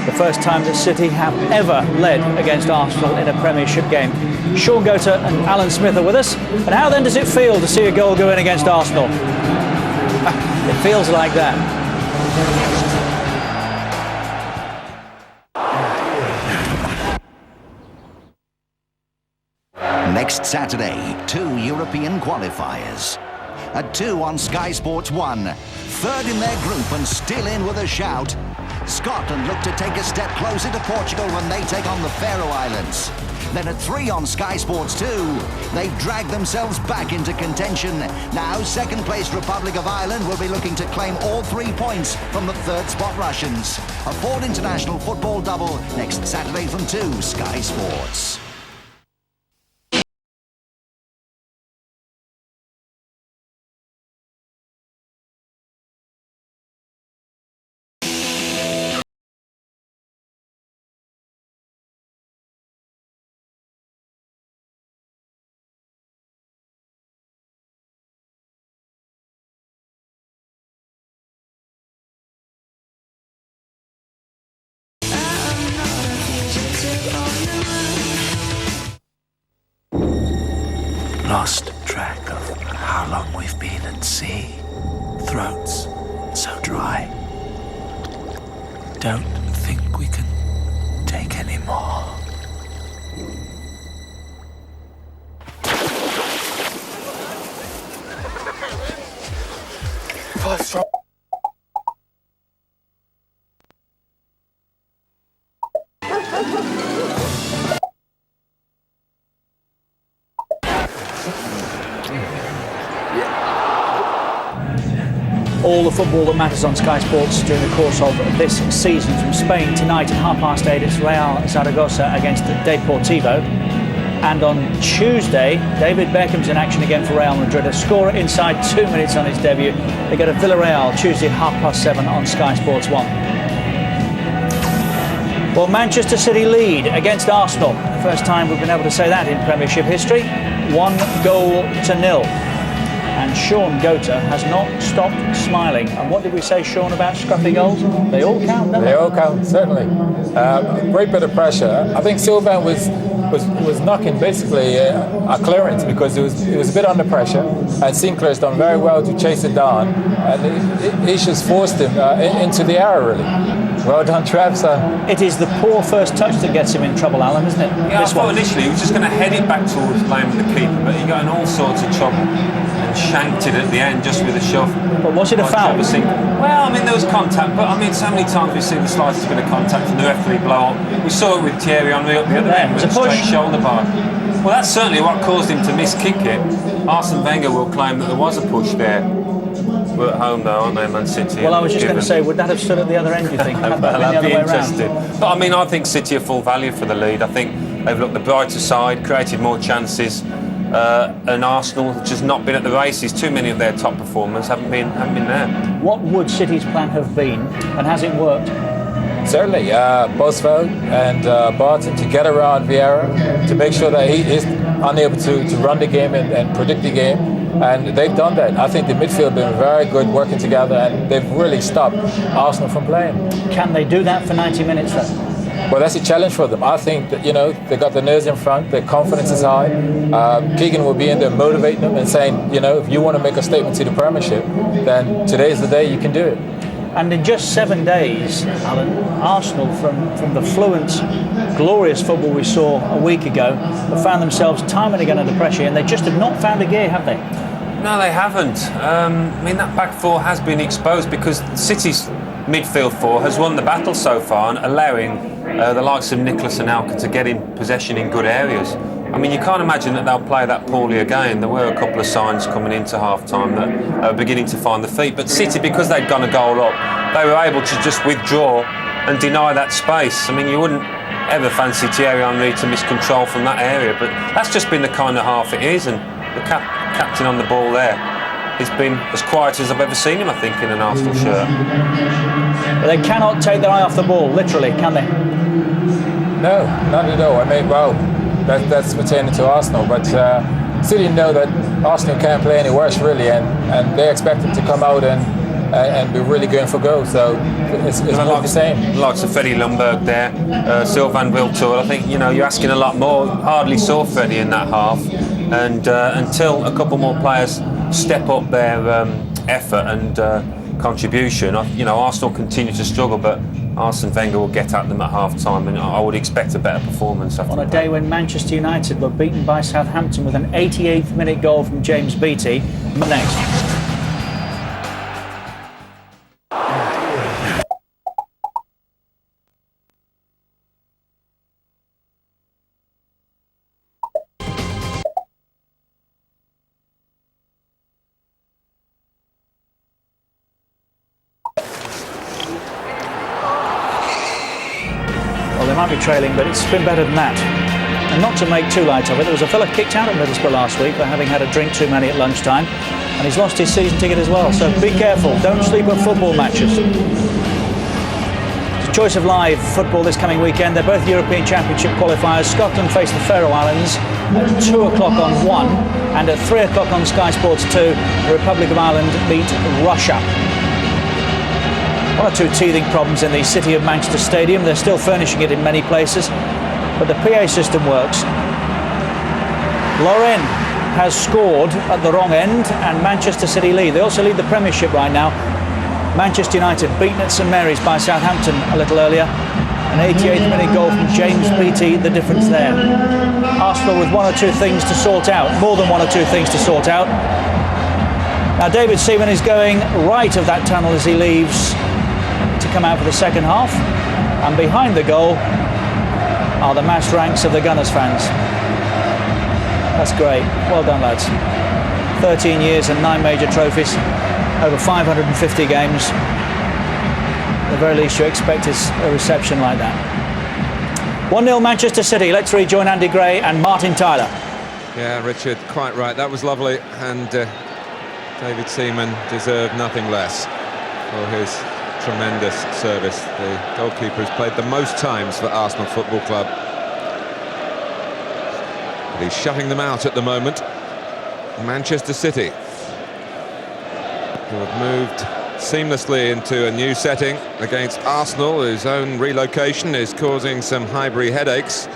The first time that City have ever led against Arsenal in a Premiership game. Sean Gota and Alan Smith are with us. And how then does it feel to see a goal go in against Arsenal? It feels like that. Next Saturday, 2 European qualifiers. At 2 on Sky Sports 1, third in their group and still in with a shout. Scotland look to take a step closer to Portugal when they take on the Faroe Islands. Then at 3 on Sky Sports 2, they've dragged themselves back into contention. Now second-place Republic of Ireland will be looking to claim all 3 points from the third-spot Russians. A Ford International football double next Saturday from 2, Sky Sports. Lost track of how long we've been at sea. Throats so dry. Don't think we can take any more. all the football that matters on Sky Sports during the course of this season. From Spain tonight at 8:30, it's Real Zaragoza against Deportivo. And on Tuesday, David Beckham's in action again for Real Madrid. A scorer inside 2 minutes on his debut. They go to Villarreal Tuesday at 7:30 on Sky Sports 1. Well, Manchester City lead against Arsenal. First time we've been able to say that in Premiership history. 1-0. And Sean Gota has not stopped smiling. And what did we say, Sean, about scruffy goals? They all count, don't they? They all count, certainly. Great bit of pressure. I think Sylvain was knocking basically a clearance because it was a bit under pressure, and Sinclair's done very well to chase it down, and he just forced him into the area, really. Well done, Trev. It is the poor first touch that gets him in trouble, Alan, isn't it? Yeah, I thought initially he was just going to head it back towards playing with the keeper, but he got in all sorts of trouble and shanked it at the end just with a shove. But was it a foul? Well, I mean, there was contact, but I mean, so many times we've seen the slightest bit of contact and the referee blow up. We saw it with Thierry Henry up the other end with a straight shoulder bar. Well, that's certainly what caused him to miss-kick it. Arsene Wenger will claim that there was a push there. We're at home though, aren't they, Man City? Well, I was just going to say, would that have stood at the other end, do you think? I'd be interested. But I mean, I think City are full value for the lead. I think they've looked the brighter side, created more chances, and Arsenal have just not been at the races. Too many of their top performers haven't been there. What would City's plan have been, and has it worked? Certainly, Bosveld and Barton to get around Vieira, to make sure that he is unable to run the game and predict the game. And they've done that. I think the midfield have been very good working together, and they've really stopped Arsenal from playing. Can they do that for 90 minutes then? Well, that's a challenge for them. I think that, they got the nerves in front, their confidence is high. Keegan will be in there motivating them and saying, if you want to make a statement to the Premiership, then today's the day you can do it. And in just 7 days, Alan, Arsenal, from the fluent, glorious football we saw a week ago, have found themselves time and again under pressure, and they just have not found a gear, have they? No, they haven't. I mean, that back four has been exposed because City's midfield four has won the battle so far and allowing the likes of Nicholas and Alka to get in possession in good areas. I mean, you can't imagine that they'll play that poorly again. There were a couple of signs coming into half-time that are beginning to find the feet. But City, because they'd gone a goal up, they were able to just withdraw and deny that space. I mean, you wouldn't ever fancy Thierry Henry to miss control from that area, but that's just been the kind of half it is, and the captain on the ball there, he's been as quiet as I've ever seen him, I think, in an Arsenal shirt. But they cannot take their eye off the ball, literally, can they? No, not at all. I mean, well, that's pertaining to Arsenal, but City know that Arsenal can't play any worse, really, and they expect them to come out and be really going for goals. So it's not the same. Likes of Freddie Ljungberg there, Sylvain Wiltord. I think you're asking a lot more. Hardly saw Freddie in that half, and until a couple more players step up their effort and contribution, Arsenal continue to struggle, but Arsene Wenger will get at them at half-time, and I would expect a better performance. On a day when Manchester United were beaten by Southampton with an 88th minute goal from James Beattie. Next. They might be trailing, but it's been better than that. And not to make too light of it, there was a fella kicked out of Middlesbrough last week for having had a drink too many at lunchtime, and he's lost his season ticket as well, so be careful, don't sleep at football matches. It's a choice of live football this coming weekend. They're both European Championship qualifiers. Scotland face the Faroe Islands at 2 o'clock on 1, and at 3 o'clock on Sky Sports 2, the Republic of Ireland meet Russia. One or two teething problems in the City of Manchester Stadium. They're still furnishing it in many places, but the PA system works. Lorraine has scored at the wrong end, and Manchester City lead. They also lead the Premiership right now. Manchester United beaten at St Mary's by Southampton a little earlier. An 88th minute goal from James Beattie, the difference there. Arsenal with one or two things to sort out, more than one or two things to sort out. Now David Seaman is going right of that tunnel as he leaves to come out for the second half, and behind the goal are the massed ranks of the Gunners fans. That's great. Well done, lads. 13 years and 9 major trophies. over 550 games. At the very least, you expect is a reception like that. 1-0 Manchester City. Let's rejoin Andy Gray and Martin Tyler. Yeah, Richard, quite right. That was lovely, and David Seaman deserved nothing less for his tremendous service. The goalkeeper has played the most times for Arsenal Football Club. But he's shutting them out at the moment. Manchester City, who have moved seamlessly into a new setting against Arsenal, whose own relocation is causing some Highbury headaches.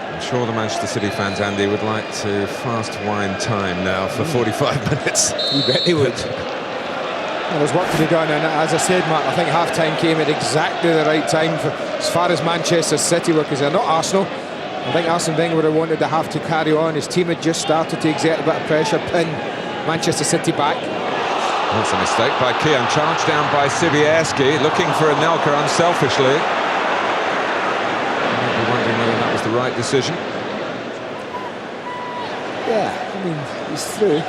I'm sure the Manchester City fans, Andy, would like to fast wind time now for 45 minutes. You bet they would. Well, there's work to be done, and as I said, Mark, I think half-time came at exactly the right time for, as far as Manchester City were concerned, not Arsenal. I think Arsene Wenger would have wanted to have to carry on. His team had just started to exert a bit of pressure, pin Manchester City back. That's a mistake by Kian. Charged down by Sibierski, looking for Anelka unselfishly. You might be wondering whether that was the right decision. Yeah, I mean, he's through.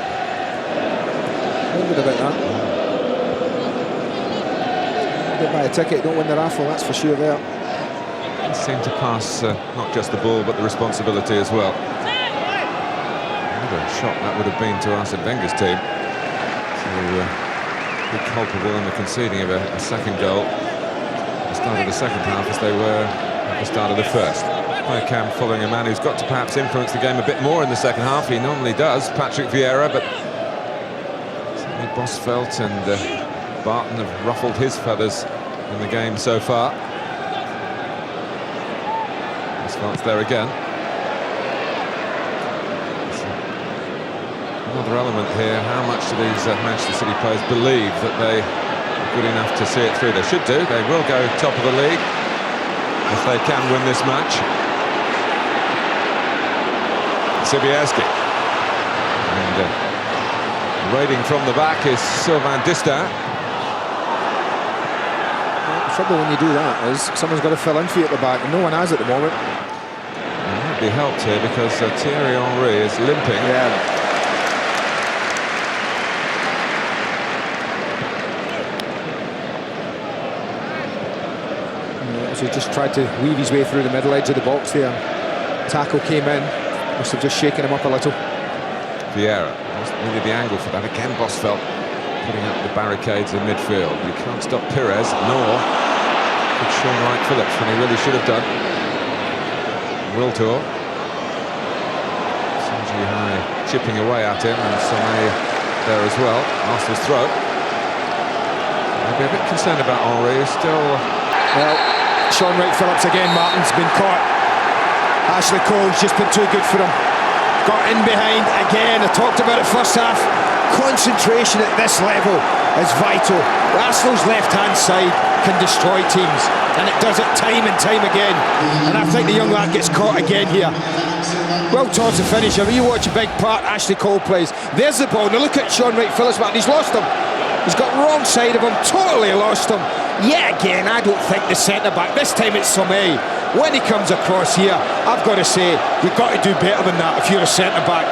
Wondered about that. Don't buy a ticket, don't win the raffle, that's for sure there. Seem to pass not just the ball but the responsibility as well. What a shot that would have been to Arsene Wenger's team. So be culpable in the conceding of a second goal at the start of the second half as they were at the start of the first. Bergkamp following a man who's got to perhaps influence the game a bit more in the second half. He normally does, Patrick Vieira, but certainly Bosvelt and Barton have ruffled his feathers in the game so far. It's there again. Another element here, how much do these Manchester City players believe that they are good enough to see it through? They should do. They will go top of the league if they can win this match. Sibierski. And raiding from the back is Sylvain Distin. The trouble when you do that is someone's got to fill in for you at the back, and no one has at the moment. Be helped here because Thierry Henry is limping. Yeah. So he just tried to weave his way through the middle edge of the box there. Tackle came in, must have just shaken him up a little. Vieira, wasn't really the angle for that. Again, Bosvelt putting up the barricades in midfield. You can't stop Pires, nor could Sean Wright-Phillips when he really should have done. Wiltor. Sanji High chipping away at him, and Sané there as well. Arsenal's throw. I'll be a bit concerned about Henry. He's still... Well, Sean Wright-Phillips again, Martin's been caught. Ashley Cole's just been too good for him. Got in behind again. I talked about it first half. Concentration at this level is vital. Arsenal's left-hand side can destroy teams, and it does it time and time again. And I think the young lad gets caught again here. Well towards the finisher. You watch a big part Ashley Cole plays. There's the ball. Now look at Sean Wright-Phillips, man. He's lost him. He's got wrong side of him. Totally lost him. Yet again, I don't think the centre-back. This time it's Somé. When he comes across here, I've got to say, you've got to do better than that if you're a centre-back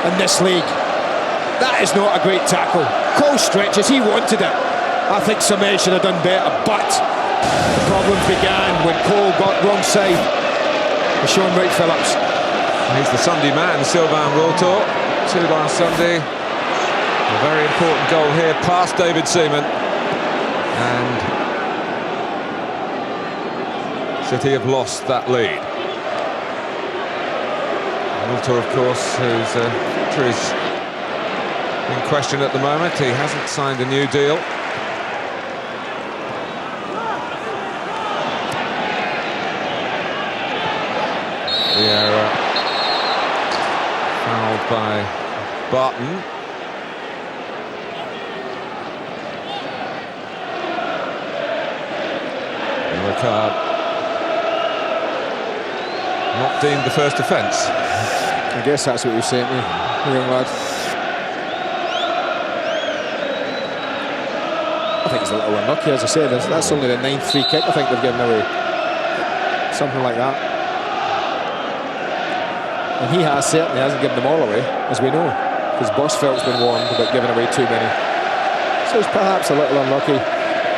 in this league. That is not a great tackle. Cole stretches, he wanted it. I think Somé should have done better, but the problems began when Cole got wrong side with Sean Wright-Phillips. He's the Sunday man, Sylvain Wiltor. 2 last Sunday. A very important goal here, past David Seaman. And City have lost that lead. Wiltor, of course, whose future is in question at the moment. He hasn't signed a new deal. Vieira fouled by Barton. Card. Not deemed the first offence. I guess that's what you're saying to me, young lad. I think he's a little unlucky, as I said. That's only the 9th free kick I think they've given away. Something like that. And he certainly hasn't given them all away, as we know, because Bosfeld's been warned about giving away too many. So it's perhaps a little unlucky,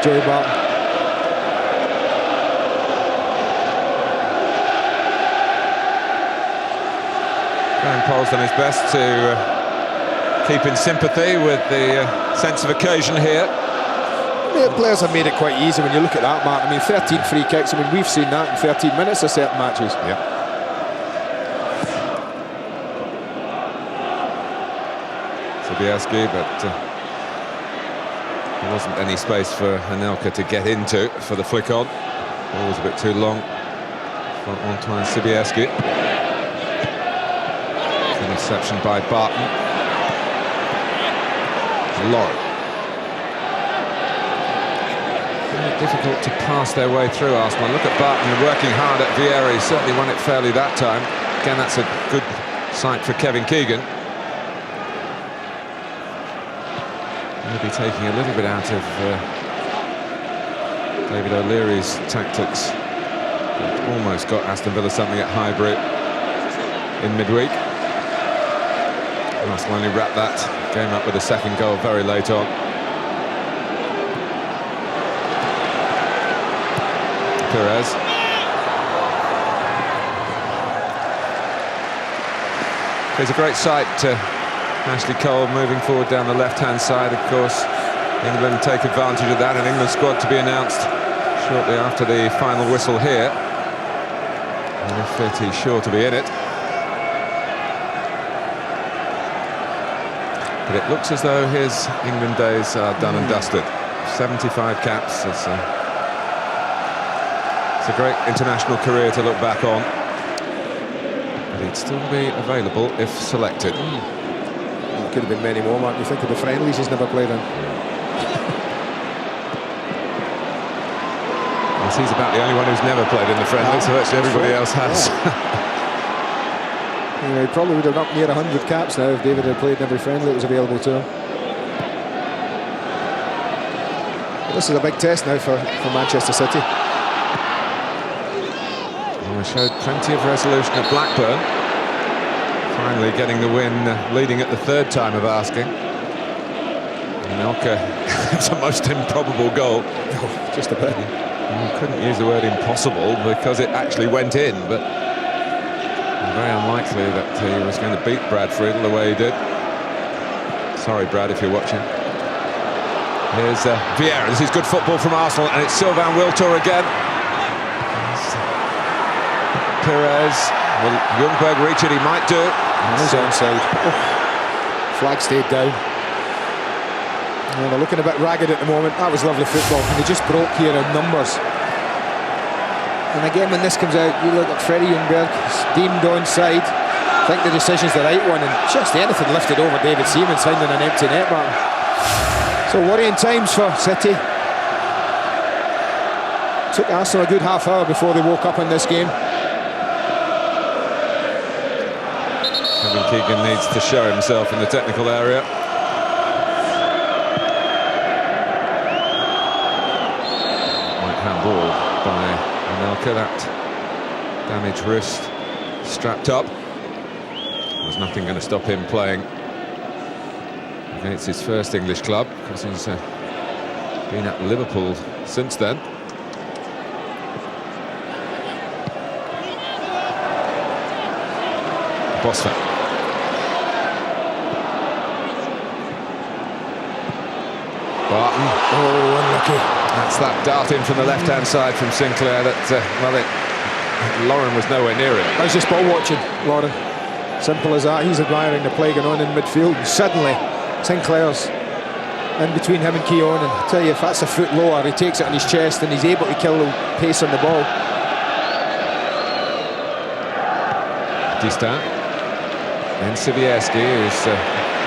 Joey Barton. Graham Poll's done his best to keep in sympathy with the sense of occasion here. The players have made it quite easy when you look at that, Mark. I mean, 13 free kicks. I mean, we've seen that in 13 minutes of certain matches. Yeah. Sobieski, but there wasn't any space for Anelka to get into for the flick on. Ball was a bit too long for Antoine Sobieski. Interception by Barton. Lauren. Very difficult to pass their way through Arsenal. Look at Barton working hard at Vieira. He certainly won it fairly that time. Again, that's a good sight for Kevin Keegan. Maybe taking a little bit out of David O'Leary's tactics. Almost got Aston Villa something at Highbury in midweek. Arsenal only wrapped that game up with a second goal very late on. Perez. There's a great sight to Ashley Cole moving forward down the left-hand side. Of course, England take advantage of that, and England squad to be announced shortly after the final whistle here. And if fit, he's sure to be in it. But it looks as though his England days are done and dusted. 75 caps. It's a great international career to look back on. But he'd still be available if selected. It could have been many more, Mark. You think of the friendlies he's never played in. Well, he's about the only one who's never played in the friendlies, so actually everybody else has. He probably would have up near 100 caps now if David had played in every friendly that was available to him. But this is a big test now for Manchester City. Well, they showed plenty of resolution at Blackburn. Finally getting the win, leading at the third time of asking. Anelka, it's a most improbable goal. Oh, just a bit. I couldn't use the word impossible because it actually went in, but very unlikely that he was going to beat Brad Friedel the way he did. Sorry, Brad, if you're watching. Here's Vieira. This is good football from Arsenal, and it's Sylvain Wiltord again. Perez. Will Ljungberg reach it? He might do. And he's onside. Oh. Flag stayed down. Well, they're looking a bit ragged at the moment. That was lovely football. And they just broke here in numbers. And again, when this comes out, you look at Freddie Ljungberg, steamed onside. I think the decision's the right one, and just anything lifted over David Seaman, finding an empty net, Martin. So worrying times for City. Took Arsenal a good half hour before they woke up in this game. Kevin Keegan needs to show himself in the technical area. White handball by Anelka, that damaged wrist strapped up. There's nothing going to stop him playing against his first English club, because he's been at Liverpool since then. Bosfeldt. Barton. Oh, unlucky. That's that dart in from the left-hand side from Sinclair that, Lauren was nowhere near it. How's just ball watching, Lauren? Simple as that. He's admiring the play going on in midfield. And suddenly, Sinclair's in between him and Keown. And I tell you, if that's a foot lower, he takes it on his chest and he's able to kill the pace on the ball. Distin. And Sobieski, who's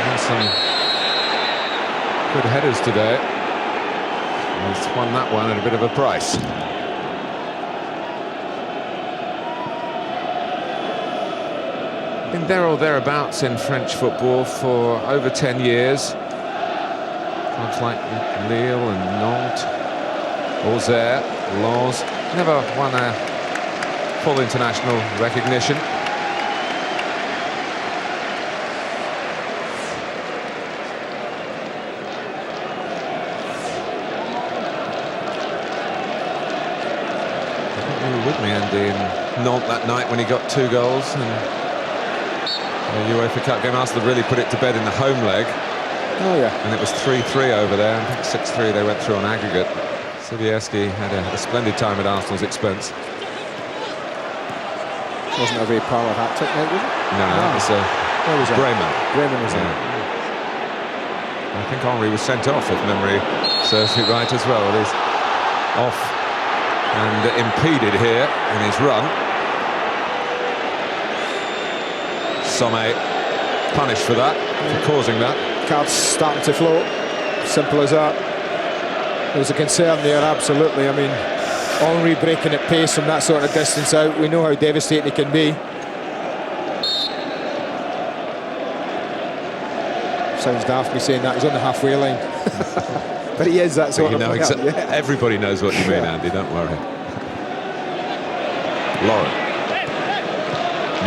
won some good headers today. He's won that one at a bit of a price. Been there or thereabouts in French football for over 10 years. Clubs like Lille and Nantes, Auxerre, Lens. Never won a full international recognition. Andy in Nantes that night when he got 2 goals. And the UEFA Cup game, Arsenal really put it to bed in the home leg. Oh yeah. And it was 3-3 over there. I think 6-3 they went through on aggregate. Sobieski had a splendid time at Arsenal's expense. Wasn't a very parlour hat-trick, was it? No, that was Bremen. Bremen was it? I think Henry was sent off, if memory serves me right as well. He's off and impeded here in his run. Somme punished for that, for causing that. Cards starting to float. Simple as that. There was a concern there, absolutely. I mean, Henry breaking at pace from that sort of distance out. We know how devastating it can be. Sounds daft me saying that. He's on the halfway line. But he is that sort of player. Yeah. Everybody knows what you mean, Andy, don't worry. Lauren.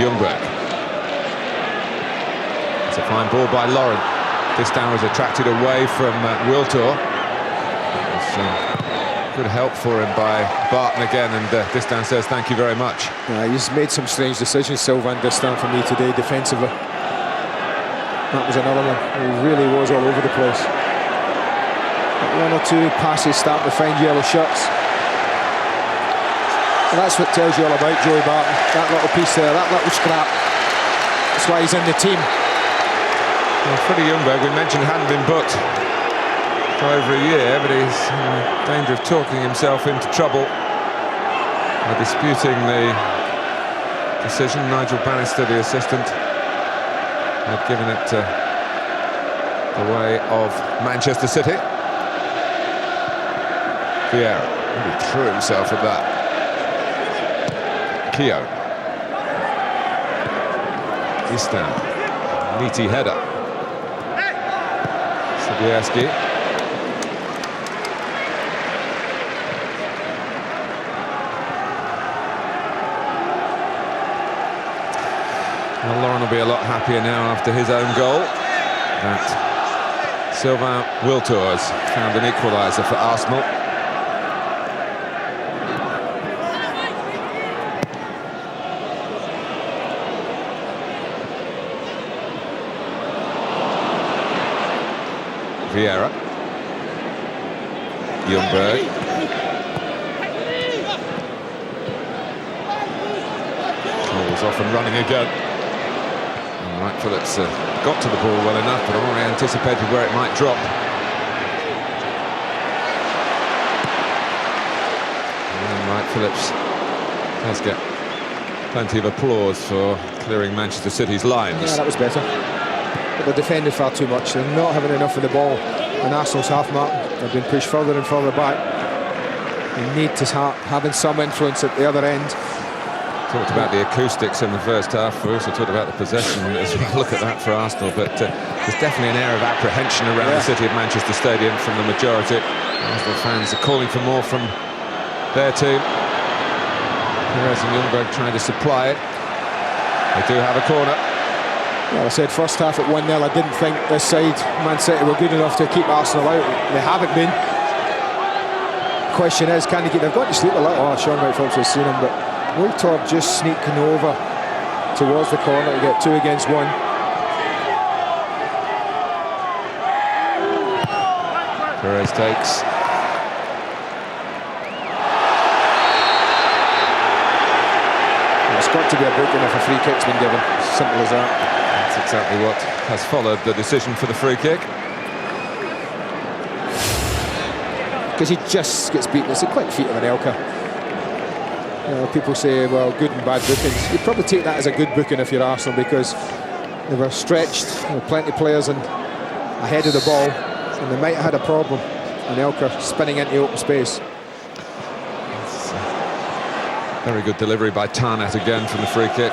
Ljungberg. It's a fine ball by Lauren. This down was attracted away from Wiltor. Good help for him by Barton again, and Distin says thank you very much. Yeah, he's made some strange decisions, Sylvain Distin, for me today defensively. That was another one. He really was all over the place. But 1 or 2 passes starting to find yellow shirts. And that's what tells you all about Joey Barton. That little piece there, that little scrap. That's why he's in the team. Well, Freddie Ljungberg, we mentioned, hadn't been booked for over a year, but he's in danger of talking himself into trouble by disputing the decision. Nigel Bannister, the assistant, had given it the way of Manchester City. Vieira really threw himself at that. Keogh. Distin. Meaty header. Sobieski. Well, Lauren will be a lot happier now after his own goal. That Sylvain Wiltor has found an equaliser for Arsenal. Vieira. Ljungberg. Cole's off and running again. Wright Phillips got to the ball well enough, but already anticipated where it might drop. And Wright Phillips does get plenty of applause for clearing Manchester City's lines. Yeah, that was better. But they're defending far too much. They're not having enough of the ball. And Arsenal's half mark. They've been pushed further and further back. They need to start having some influence at the other end. Talked about the acoustics in the first half. We also talked about the possession as well. Look at that for Arsenal. But there's definitely an air of apprehension around the city of Manchester Stadium from the majority. Arsenal fans are calling for more from their team. Perez and Ljungberg trying to supply it. They do have a corner. Well, I said first half at 1-0, I didn't think this side, Man City, were good enough to keep Arsenal out. They haven't been. Question is, can they get... They've got to sleep a little. Oh, Sean Wright Phillips has seen him, but Wiltor just sneaking over towards the corner to get 2 against 1. Perez takes. It's got to be a booking if a free kick's been given. Simple as that. That's exactly what has followed the decision for the free kick. Because he just gets beaten. It's a quick feat of Anelka. You know, people say, well, good and bad bookings. You'd probably take that as a good booking if you're Arsenal, because they were stretched. There were plenty of players ahead of the ball, and they might have had a problem. Anelka spinning into open space. Very good delivery by Tarnat again from the free kick.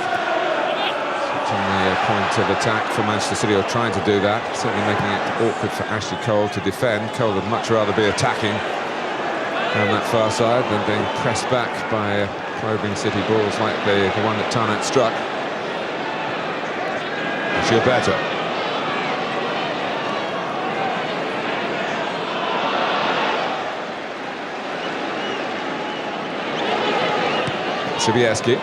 Switching the point of attack for Manchester City, or trying to do that. Certainly making it awkward for Ashley Cole to defend. Cole would much rather be attacking on that far side than being pressed back by probing City balls like the one that Tarnat struck. Gilberto. Sobieski. I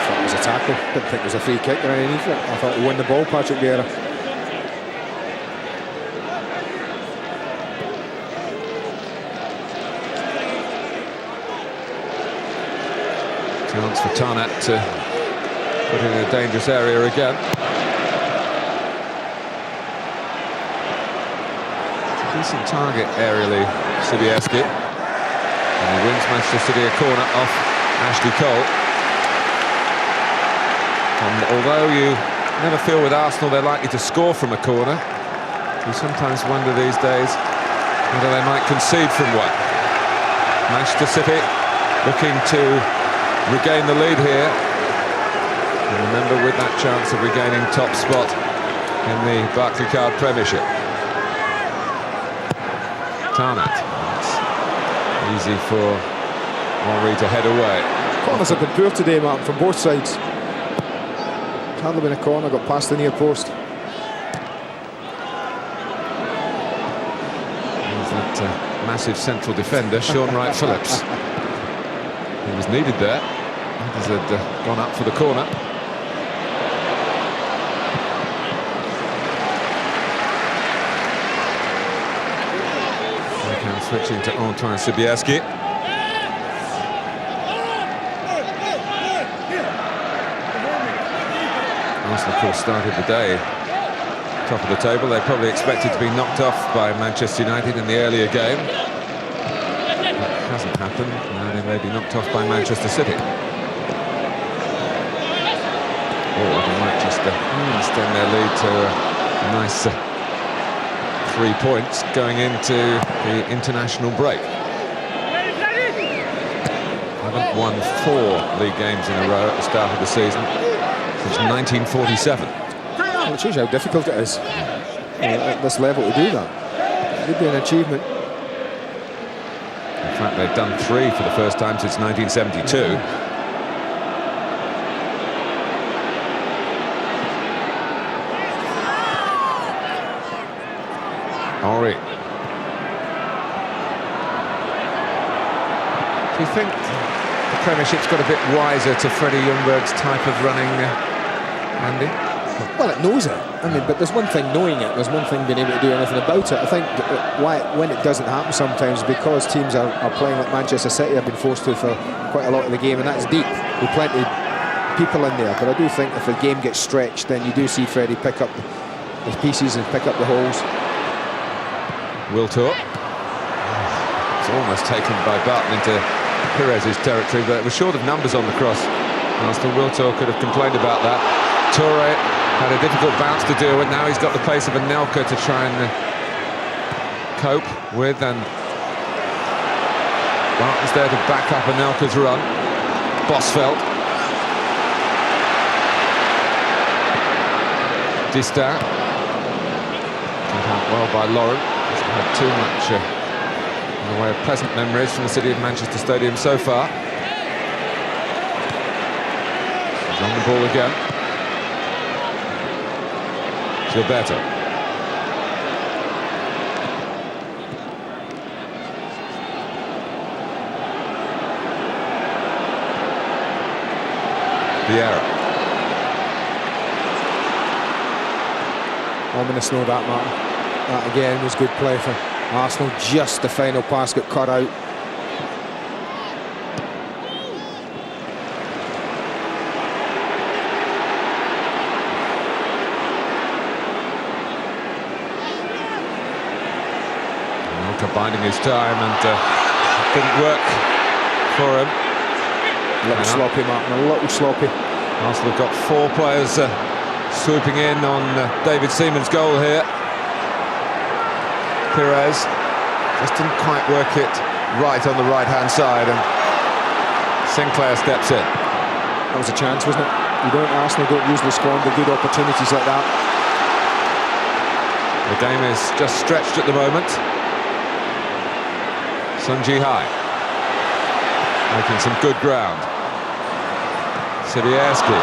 thought it was a tackle. Didn't think it was a free kick or anything. I thought he won the ball, Patrick Vieira. Chance for Tarnat to put it in a dangerous area again. It's a decent target aerially, Sobieski. And he wins Manchester City a corner off Ashley Cole. And although you never feel with Arsenal they're likely to score from a corner, you sometimes wonder these days whether they might concede from one. Manchester City looking to regain the lead here. And remember, with that chance of regaining top spot in the Barclaycard Premiership. Tarnat. It's easy for Henry to head away. Corners have been poor today, Martin, from both sides. Hardly been a corner, got past the near post. There's that massive central defender, Sean Wright-Phillips. He was needed there. Others had gone up for the corner. Now switching to Antoine Sobieski. Arsenal, of course, started the day top of the table. They probably expected to be knocked off by Manchester United in the earlier game. That hasn't happened. Now they may be knocked off by Manchester City. Or they might just extend their lead to a nice 3 points going into the international break. Haven't won 4 league games in a row at the start of the season since 1947. Well, it shows you how difficult it is at this level to do that. It would be an achievement. In fact, they've done 3 for the first time since 1972. Henry. Do you think the Premiership's got a bit wiser to Freddie Ljungberg's type of running, Andy? Well, it knows it. I mean, but there's one thing knowing it, there's one thing being able to do anything about it. I think when it doesn't happen sometimes, because teams are playing like Manchester City have been forced to for quite a lot of the game, and that's deep, with plenty of people in there. But I do think if the game gets stretched, then you do see Freddie pick up the pieces and pick up the holes. Wiltord. It's almost taken by Barton into Perez's territory, but it was short of numbers on the cross. Arsenal. Wiltord could have complained about that. Toure had a difficult bounce to deal with. Now he's got the pace of Anelka to try and cope with, and Barton's there to back up Anelka's run. Bosveld. Distin. Cut out well by Lauren. Hasn't had too much in the way of pleasant memories from the City of Manchester Stadium so far. He's on the ball again. Gilberto. Vieira. Ominous, know that, Martin. That again was good play for Arsenal. Just the final pass got cut out. Biding his time, and it didn't work for him. A little sloppy, Martin, a little sloppy. Arsenal have got 4 players swooping in on David Seaman's goal here. Perez just didn't quite work it right on the right-hand side, and Sinclair steps in. That was a chance, wasn't it? Arsenal don't usually squander good opportunities like that. The game is just stretched at the moment. Sung Ji-hai making some good ground. Sobieski.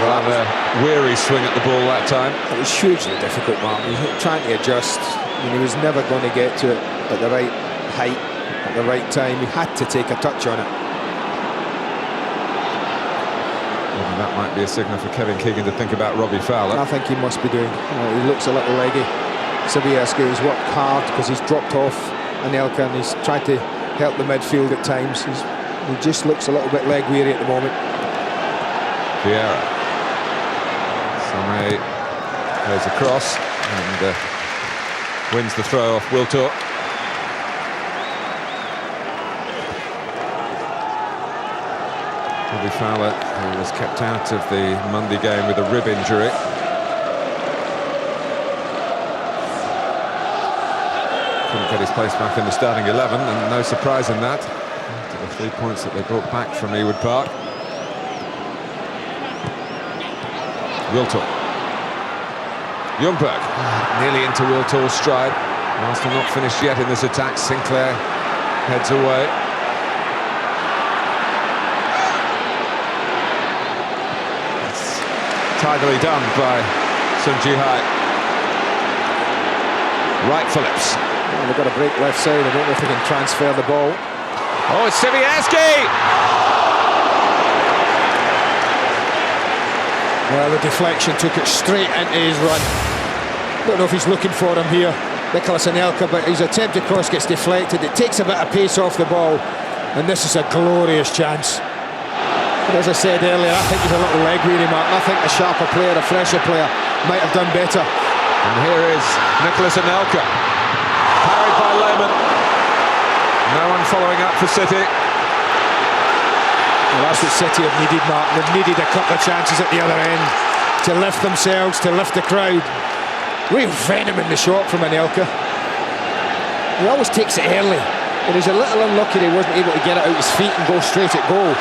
Rather weary swing at the ball that time. It was hugely difficult, Mark. He was trying to adjust. I mean, he was never going to get to it. at the right height, at the right time. He had to take a touch on it. Well, that might be a signal for Kevin Keegan to think about Robbie Fowler. I think he must be doing. He looks a little leggy. Sobieski has worked hard because he's dropped off Anelka and he's tried to help the midfield at times. He just looks a little bit leg weary at the moment. Vieira. Samé goes across and wins the throw off Wiltord. Robbie Fowler, who was kept out of the Monday game with a rib injury. Couldn't get his place back in the starting 11, and no surprise in that. After the 3 points that they brought back from Ewood Park. Wiltord. Ljungberg nearly into Wiltord's stride. Arsenal not finished yet in this attack. Sinclair heads away. It's tidily done by Sun Ji-hai. Wright Phillips. Oh, they've got a break left side. I don't know if they can transfer the ball. Oh, it's Sobieski! Well, the deflection took it straight into his run. Don't know if he's looking for him here, Nicolas Anelka, but his attempted cross gets deflected. It takes a bit of pace off the ball, and this is a glorious chance. But as I said earlier, I think he's a little leg weary, Martin. I think a sharper player, a fresher player, might have done better. And here is Nicolas Anelka. Parried by Lehmann. No one following up for City. Well, that's what City have needed, Martin. They've needed a couple of chances at the other end to lift themselves, to lift the crowd. Real venom in the shot from Anelka. He always takes it early, but he's a little unlucky he wasn't able to get it out his feet and go straight at goal.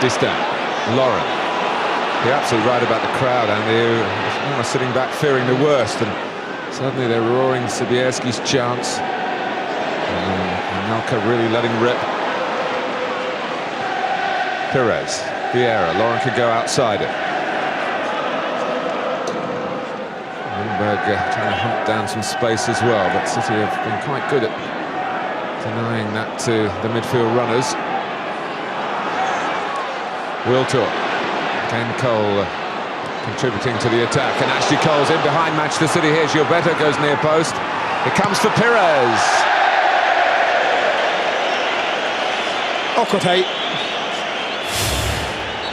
Distin, Lauren. You're absolutely right about the crowd, Andy, who was almost sitting back fearing the worst, and suddenly they're roaring Sobieski's chants. Anelka really letting rip. Perez, Vieira, Lauren could go outside it. Ljungberg trying to hunt down some space as well, but City have been quite good at denying that to the midfield runners. Wiltord. Ken Cole contributing to the attack, and Ashley Cole's in behind Manchester City. Here's Gilberto, goes near post. It comes for Perez. Awkward height.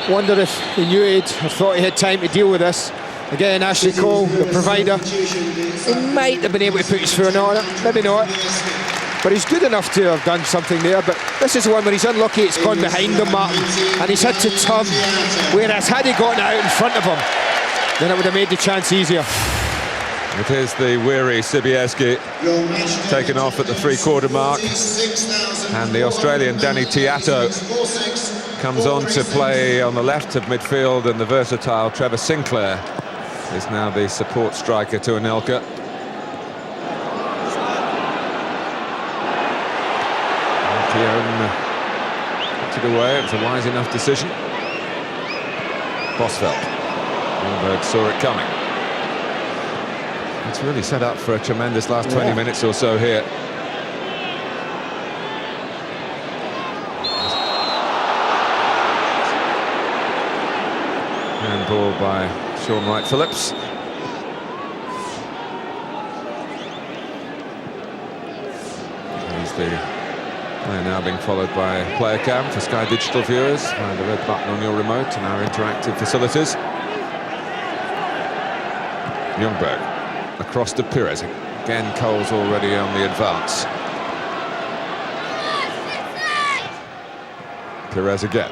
Wonder if he knew I thought he had time to deal with this. Again, Ashley Cole, the provider. He might have been able to put his foot on it, maybe not. But he's good enough to have done something there. But this is one where he's unlucky, it's gone behind him, Martin, and he's had to turn. Whereas had he gotten out in front of him, then it would have made the chance easier. It is the weary Sobieski taken off at the three-quarter mark, and the Australian Danny Tiato comes on to play on the left of midfield, and the versatile Trevor Sinclair is now the support striker to Anelka. Kieran took it away. It was a wise enough decision. Bosveld. Ljungberg saw it coming. It's really set up for a tremendous last 20 minutes or so here. Handball by Shaun Wright-Phillips. Here's the player now being followed by Player Cam for Sky Digital viewers. The red button on your remote and our interactive facilities. Ljungberg across to Perez. Again, Cole's already on the advance. Perez again.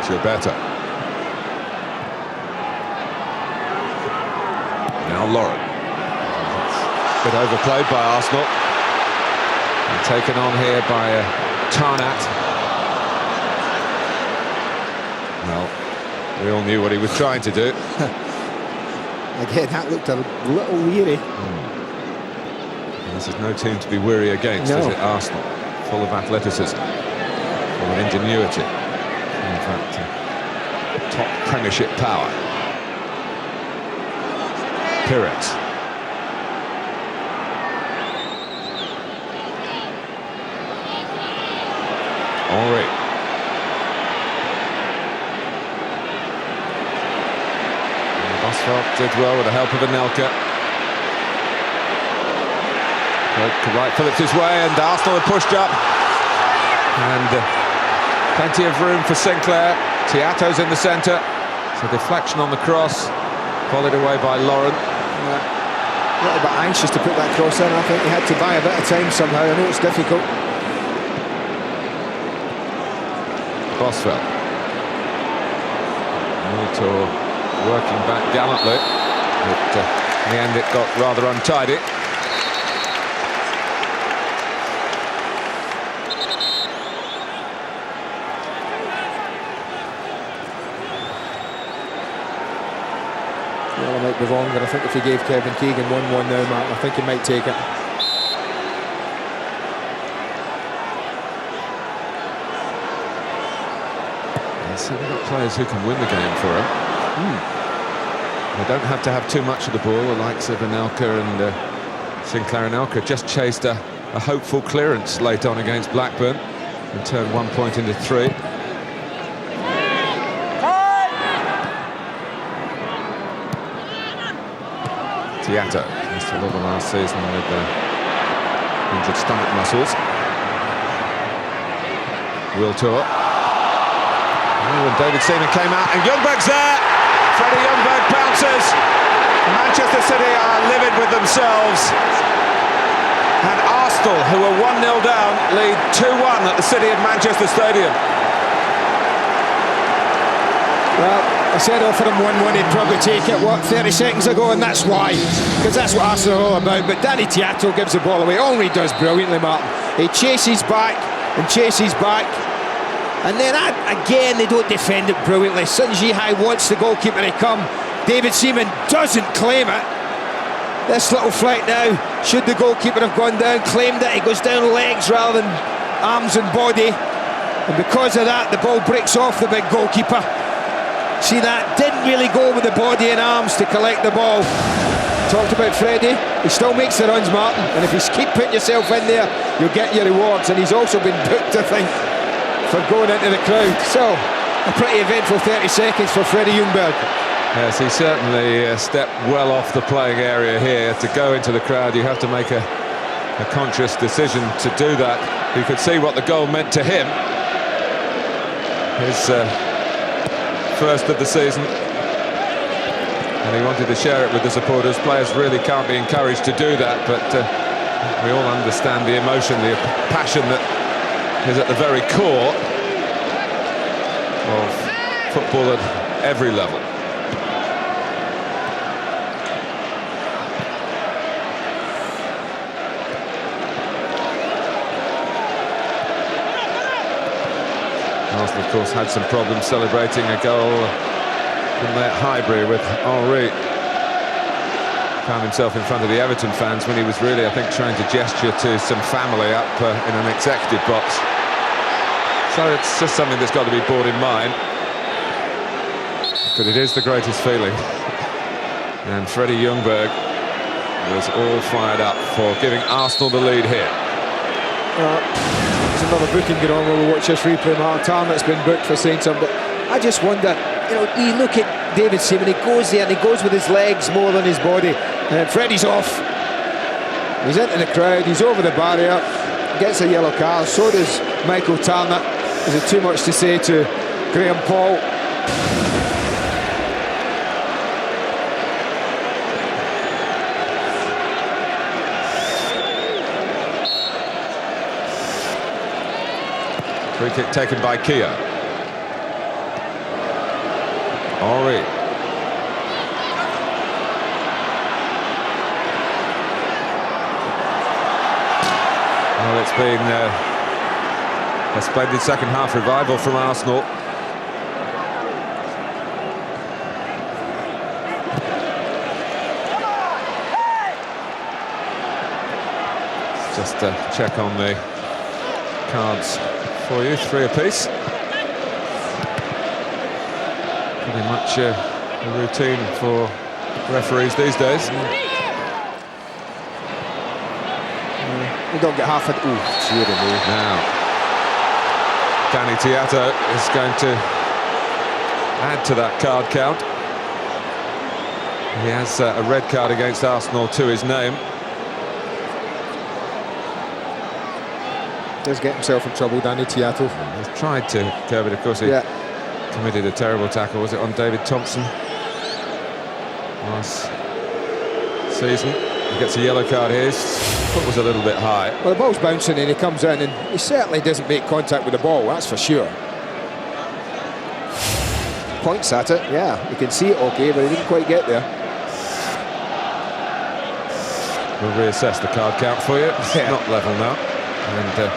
Gilberto. Now Lauren. A bit overplayed by Arsenal. And taken on here by Tarnat. Well, we all knew what he was trying to do. Again, that looked a little weary. This is no team to be weary against, is it? Arsenal, full of athleticism, full of ingenuity. In fact, top Premiership power. Pires. Henry. Bosvelt did well with the help of Anelka. Right, Phillips his way, and Arsenal are pushed up. And plenty of room for Sinclair. Tiato's in the centre. It's a deflection on the cross, volleyed away by Lauren. A little bit anxious to put that cross in. I think he had to buy a bit of time somehow. I know it's difficult. Bosvelt. Miltor working back gallantly, but in the end it got rather untidy. Well, I might be wrong, but I think if he gave Kevin Keegan 1-1 now, Mark, I think he might take it. So they've got players who can win the game for him. They don't have to have too much of the ball. The likes of Anelka and Sinclair. Anelka just chased a hopeful clearance late on against Blackburn and turned 1 point into 3. Tiato missed a little last season with injured stomach muscles. Wiltor. And David Seaman came out, and Ljungberg's there. Freddie Ljungberg bounces. Manchester City are livid with themselves. And Arsenal, who are 1-0 down, lead 2-1 at the City of Manchester Stadium. Well, I said offer him 1-1, he'd probably take it, 30 seconds ago, and that's why. Because that's what Arsenal are all about. But Danny Tiato gives the ball away. Henry does brilliantly, Martin. He chases back and chases back. And then, again, they don't defend it brilliantly. Sun Jihai wants the goalkeeper to come. David Seaman doesn't claim it. This little flick now, should the goalkeeper have gone down, claimed it, he goes down legs rather than arms and body. And because of that, the ball breaks off the big goalkeeper. See that? Didn't really go with the body and arms to collect the ball. Talked about Freddie, he still makes the runs, Martin. And if you keep putting yourself in there, you'll get your rewards. And he's also been booked, I think, for going into the crowd. So, a pretty eventful 30 seconds for Freddie Ljungberg. Yes, he certainly stepped well off the playing area here. To go into the crowd, you have to make a conscious decision to do that. You could see what the goal meant to him. His first of the season. And he wanted to share it with the supporters. Players really can't be encouraged to do that, but we all understand the emotion, the passion that is at the very core of football at every level. Arsenal, of course, had some problems celebrating a goal from their Highbury with Henry. Found himself in front of the Everton fans when he was really, I think, trying to gesture to some family up in an executive box. So it's just something that's got to be borne in mind. But it is the greatest feeling. And Freddie Ljungberg was all fired up for giving Arsenal the lead here. There's another booking going on while we watch this replay. Mark Tarnett's been booked for saying something, but I just wonder, you know, you look at David Seaman, he goes there and he goes with his legs more than his body, and Freddie's off. He's into the crowd, he's over the barrier, gets a yellow card. So does Michael Tarnett. Is it too much to say to Graham Paul? Free kick taken by Kia. Henry. Well, it's been a splendid second half revival from Arsenal. Just check on the cards for you, 3 apiece. Pretty much a routine for referees these days. We don't get half it. Ooh, now, Danny Tiato is going to add to that card count. He has a red card against Arsenal to his name. Does get himself in trouble, Danny Tiato. He's tried to curb it, of course. He committed a terrible tackle. Was it on David Thompson last season? He gets a yellow card here. His foot was a little bit high. Well, the ball's bouncing and he comes in and he certainly doesn't make contact with the ball, that's for sure. Points at it, yeah, you can see it okay, but he didn't quite get there. We'll reassess the card count for you. It's not level now. And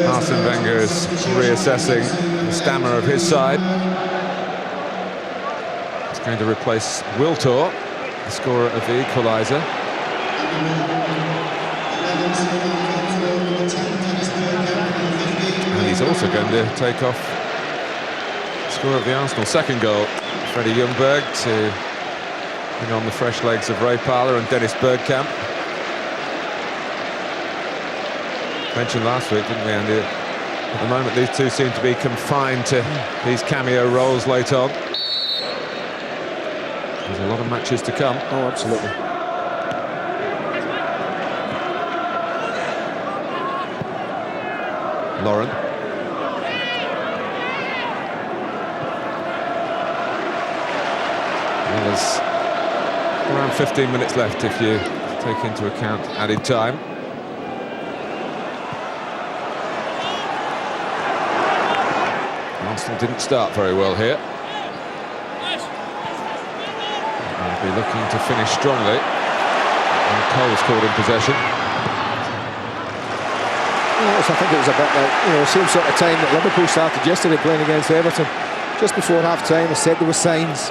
Arsene Wenger is reassessing the stamina of his side. He's going to replace Wiltor, the scorer of the equaliser. And he's also going to take off the scorer of the Arsenal second goal, Freddie Ljungberg, to bring on the fresh legs of Ray Parlour and Dennis Bergkamp. Mentioned last week, didn't we, Andy? At the moment, these two seem to be confined to these cameo roles late on. There's a lot of matches to come. Oh, absolutely. Lauren. Well, there's around 15 minutes left if you take into account added time. Arsenal didn't start very well here. They'll be looking to finish strongly. And Cole's caught in possession. Yes, I think it was a bit like, same sort of time that Liverpool started yesterday playing against Everton. Just before half-time, I said there were signs.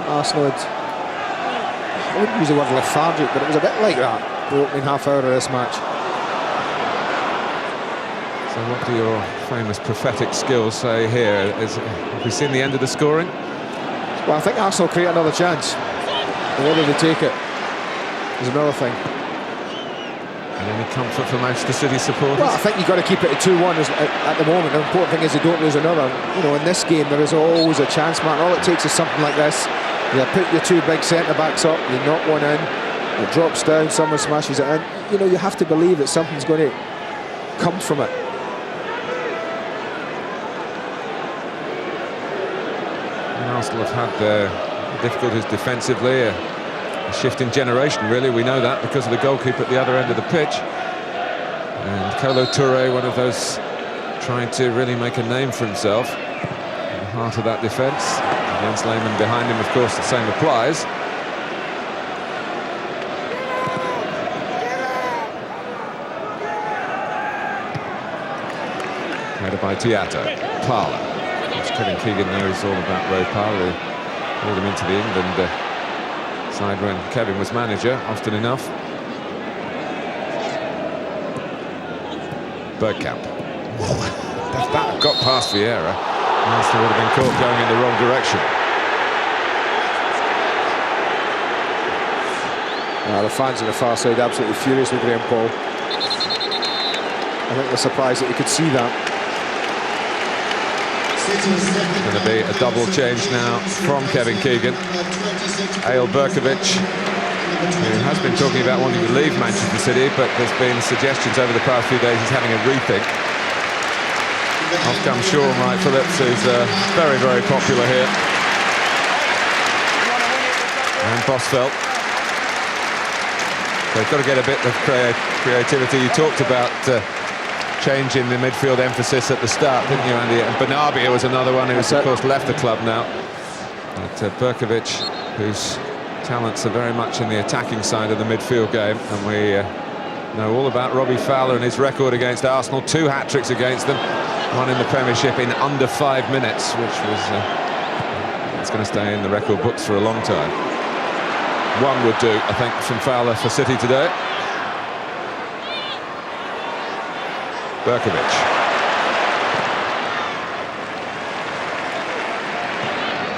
Arsenal had, I wouldn't use the word lethargic, but it was a bit like that, the opening half hour of this match. So what do your famous prophetic skills say here? Have we seen the end of the scoring? Well, I think Arsenal create another chance. And whether they take it is another thing. And any comfort for Manchester City supporters? Well, I think you've got to keep it at 2-1 at the moment. The important thing is they don't lose another. In this game there is always a chance, man. All it takes is something like this. You put your 2 big centre-backs up, you knock one in, it drops down, someone smashes it in. You have to believe that something's going to come from it. Arsenal have had their difficulties defensively, a shift in generation really, we know that because of the goalkeeper at the other end of the pitch. And Kolo Touré, one of those trying to really make a name for himself in the heart of that defence. Jens Lehmann behind him, of course, the same applies. Headed by Tiato. Parlour. Kevin Keegan knows all about Ray Parlour, who brought him into the England side when Kevin was manager, often enough. Bergkamp. That got past Vieira. Arsenal would have been caught going in the wrong direction. The fans on the far side absolutely furious with Graham Paul. I think they're surprised that he could see that. It's going to be a double change now from Kevin Keegan. Eyal Berkovic, who has been talking about wanting to leave Manchester City, but there's been suggestions over the past few days he's having a rethink. Off comes Shaun Wright-Phillips, who's very, very popular here. And Bosvelt. They've got to get a bit of creativity. You talked about changing the midfield emphasis at the start, didn't you, Andy? And Bernabia was another one who's, of course, left the club now. But Berkovic, whose talents are very much in the attacking side of the midfield game, and we know all about Robbie Fowler and his record against Arsenal. 2 hat-tricks against them, one in the Premiership in under 5 minutes, which was it's going to stay in the record books for a long time. 1 would do, I think, from Fowler for City today. Berkovic.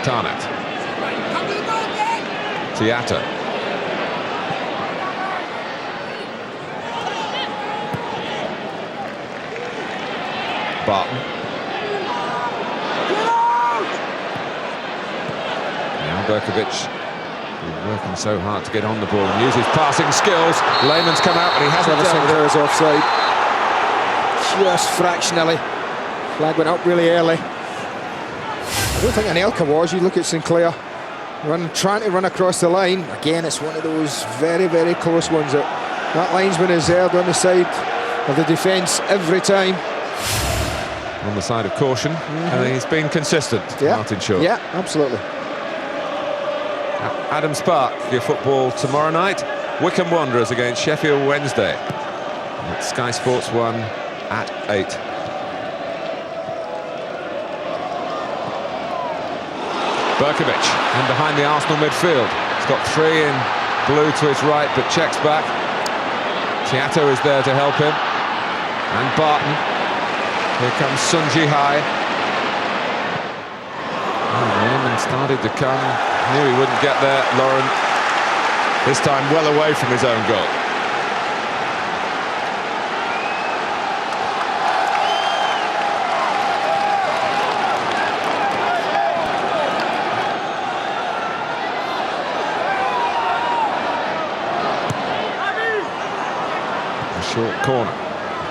Tarnat. Tiata. Barton. Now Berkovic, working so hard to get on the ball and use his passing skills. Lehmann's come out, but he hasn't dealt with it. There is offside. Just fractionally. Flag went up really early. I don't think Anelka was. You look at Sinclair trying to run across the line. Again, it's one of those very, very close ones. That linesman is there on the side of the defence every time. On the side of caution, and he's been consistent, Martin Shaw. Yeah, absolutely. Adam Spark, your football tomorrow night. Wycombe Wanderers against Sheffield Wednesday. At Sky Sports 1 at 8. Berkovic, and behind the Arsenal midfield. He's got 3 in blue to his right, but checks back. Tiato is there to help him. And Barton. Here comes Sun Ji-hai. Lehmann started to come. Knew he wouldn't get there. Lauren, this time well away from his own goal. A short corner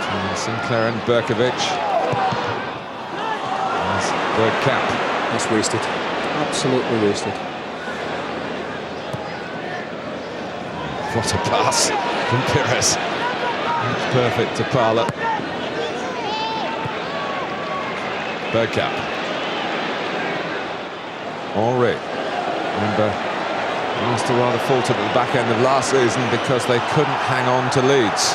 between Sinclair and Berkovic. Bergkamp. That's wasted. Absolutely wasted. What a pass from Pires. That's perfect to Parlour. Bergkamp. Henry. Remember, Arsenal rather faltered at the back end of last season because they couldn't hang on to leads.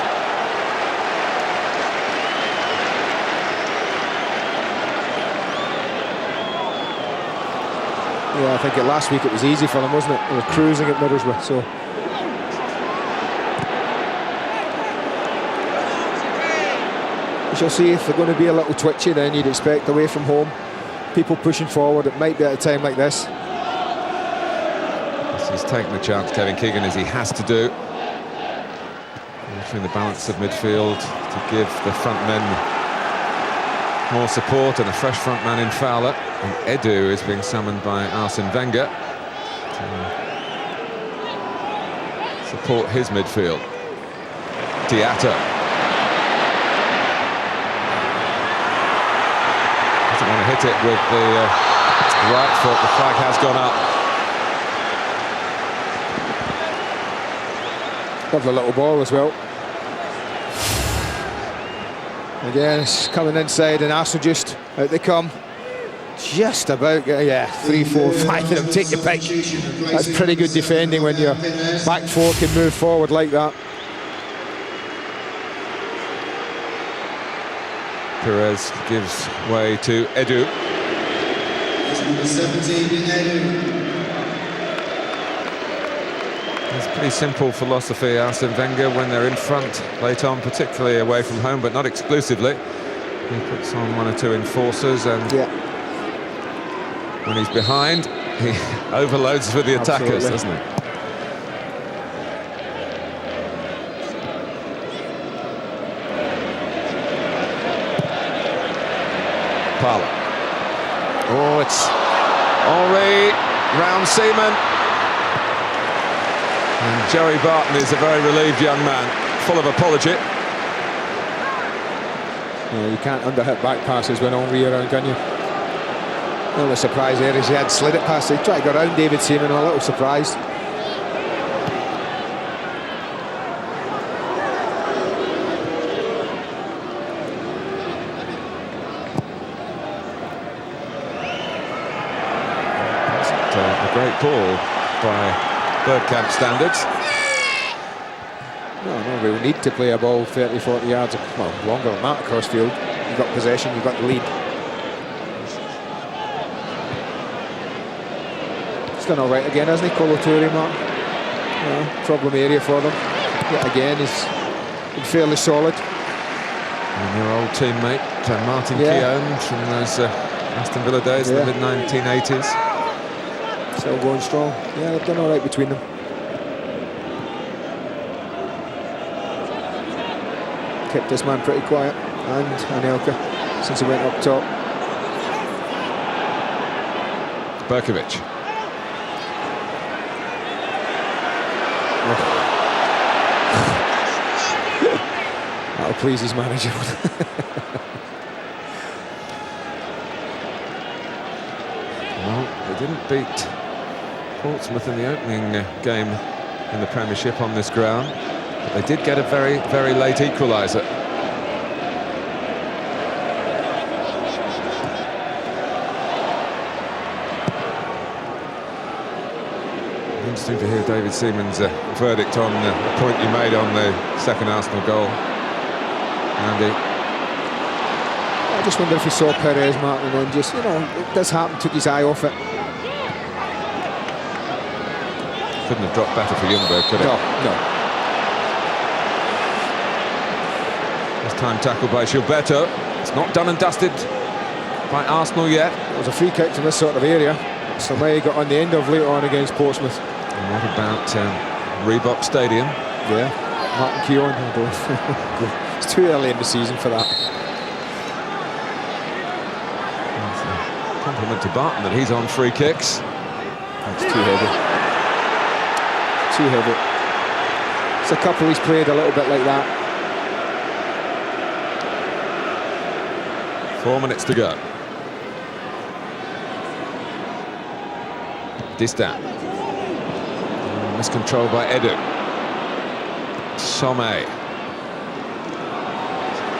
Yeah, I think last week it was easy for them, wasn't it? They were cruising at Middlesbrough, so. We shall see if they're going to be a little twitchy, then you'd expect away from home. People pushing forward, it might be at a time like this. He's taking the chance, Kevin Keegan, as he has to do. Between the balance of midfield to give the front men more support, and a fresh front man in Fowler. And Edu is being summoned by Arsene Wenger to support his midfield. Tiata. Doesn't want to hit it with the right foot. The flag has gone up. Lovely little ball as well. Again, it's coming inside, and Arsenal just out they come. Just about, yeah, 3, 4, 5 of them. Take your pick. That's pretty good defending when your back 4 can move forward like that. Pires gives way to Edu. Number 17, Edu. It's a pretty simple philosophy, Arsene Wenger, when they're in front late on, particularly away from home, but not exclusively. He puts on 1 or 2 enforcers, and when he's behind, he overloads with the attackers, doesn't he? Parlour. Oh, it's Henry round Seaman. And Joey Barton is a very relieved young man, full of apology. Yeah, you can't underhit back passes when Henry around, can you? A little surprise there as he had slid it past. He tried to go around David Seaman, a little surprised. A great ball by Bergkamp standards. No real need to play a ball 30, 40 yards, well, longer than that across field. You've got possession, you've got the lead. He's done all right again, hasn't he, Kolo Toure, Mark? Problem area for them. Yet again, he's been fairly solid. And your old teammate, Martin Keown, from those Aston Villa days in the mid-1980s. Still going strong. Yeah, they've done all right between them. Kept this man pretty quiet, and Anelka, since he went up top. Berkovic. That'll please his manager. Well, they didn't beat Portsmouth in the opening game in the Premiership on this ground, but they did get a very, very late equaliser. Interesting to hear David Seaman's verdict on the point you made on the second Arsenal goal, Andy. I just wonder if he saw Perez, Martin, and then just, you know, it does happen, took his eye off it. Couldn't have dropped better for Ljungberg, could it? No. This time tackled by Gilberto. It's not done and dusted by Arsenal yet. It was a free kick from this sort of area. Somebody got on the end of later on against Portsmouth. And what about Reebok Stadium? Yeah, Martin Keown. It's too early in the season for that. Compliment to Barton that he's on free kicks. That's too heavy. Too heavy. It's a couple he's played a little bit like that. 4 minutes to go. Distin. Miscontrolled by Edu. Somme.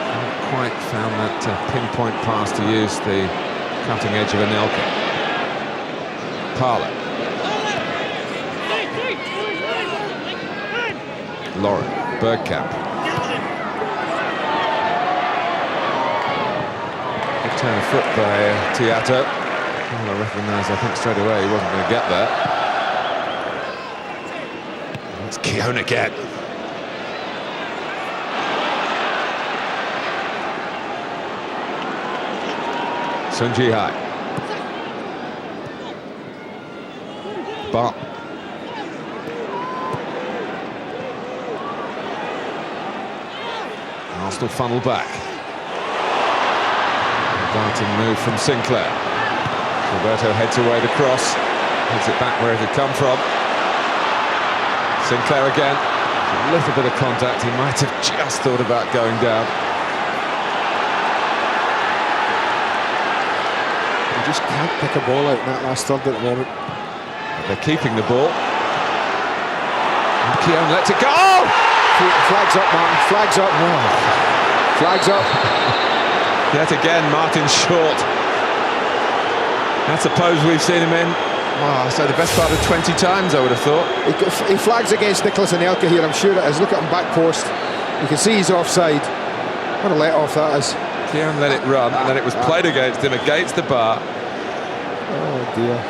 Not quite found that pinpoint pass to use the cutting edge of Anelka. Parler. Lauren. Bergkamp. Good turn of foot by Tiato. Well, I recognise, I think, straight away he wasn't going to get there. It's Keown again. Sun Ji-hai. Bart. Arsenal funnel back. Darting move from Sinclair. Roberto heads away the cross, heads it back where it had come from. Sinclair again, a little bit of contact, he might have just thought about going down. You just can't pick a ball out in that last third at the moment. But they're keeping the ball. And Keown lets it go! Oh! Flags up, Martin, flags up. Oh. Flags up. Yet again, Martin short. That's a pose we've seen him in, so the best part of 20 times, I would have thought. He flags against Nicholas Anelka here, I'm sure it is. Look at him back post. You can see he's offside. What a let-off that is. Keown let it run, and then it was played against him, against the bar. Oh, dear.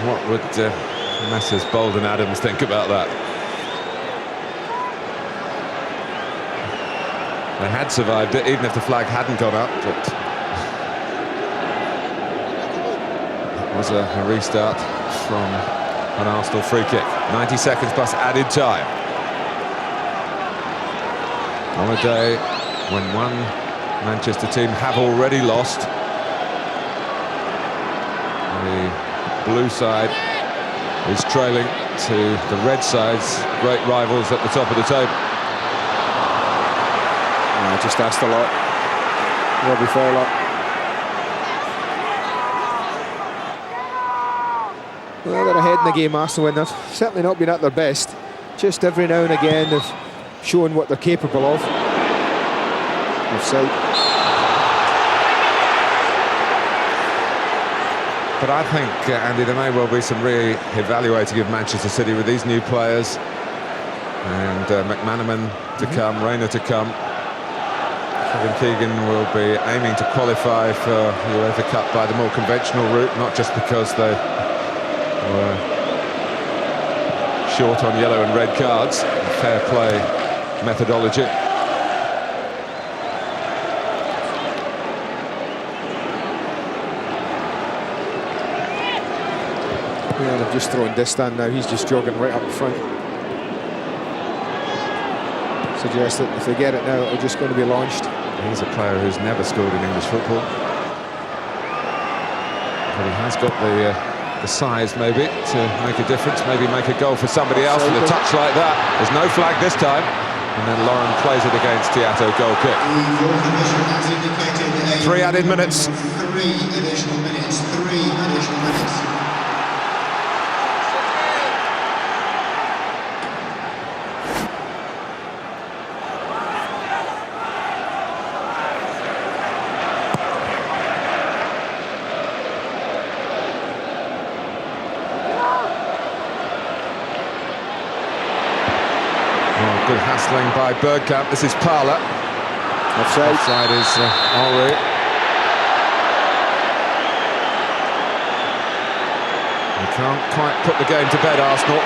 What would Messrs Bold and Adams think about that? They had survived it, even if the flag hadn't gone up, but it was a restart from an Arsenal free kick. 90 seconds plus added time. On a day when one Manchester team have already lost, the blue side is trailing to the red side's great rivals at the top of the table. I just asked a lot. Robbie Fowler. Well, they're ahead in the game, Arsenal, and they've certainly not been at their best. Just every now and again they've shown what they're capable of. Offside. But I think, Andy, there may well be some re-evaluating of Manchester City with these new players. And McManaman to come, Reina to come. Kevin Keegan will be aiming to qualify for the UEFA Cup by the more conventional route, not just because they were short on yellow and red cards. Fair play methodology. Yeah, they've just thrown Distan now. He's just jogging right up front. Suggest that if they get it now, it's just going to be launched. He's a player who's never scored in English football, but he has got the size maybe to make a difference, maybe make a goal for somebody else with a touch like that. There's no flag this time, and then Lauren plays it against Tiato. Goal kick. 3 added minutes. 3 additional minutes. 3 additional minutes. Good hassling by Bergkamp. This is Parla. Offside. Offside is Henry. He can't quite put the game to bed, Arsenal.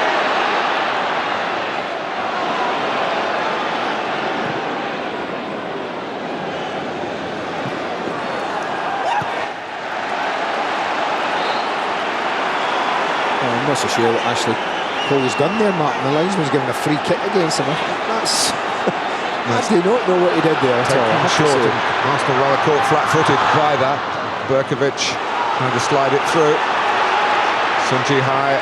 I'm not so sure what Ashley Cole's done there, Martin. The linesman's given a free kick against him. That's... I do not know what he did there at all. Short, and Arsenal rather caught flat-footed by that. Berkovic trying to slide it through. Sun Ji-hai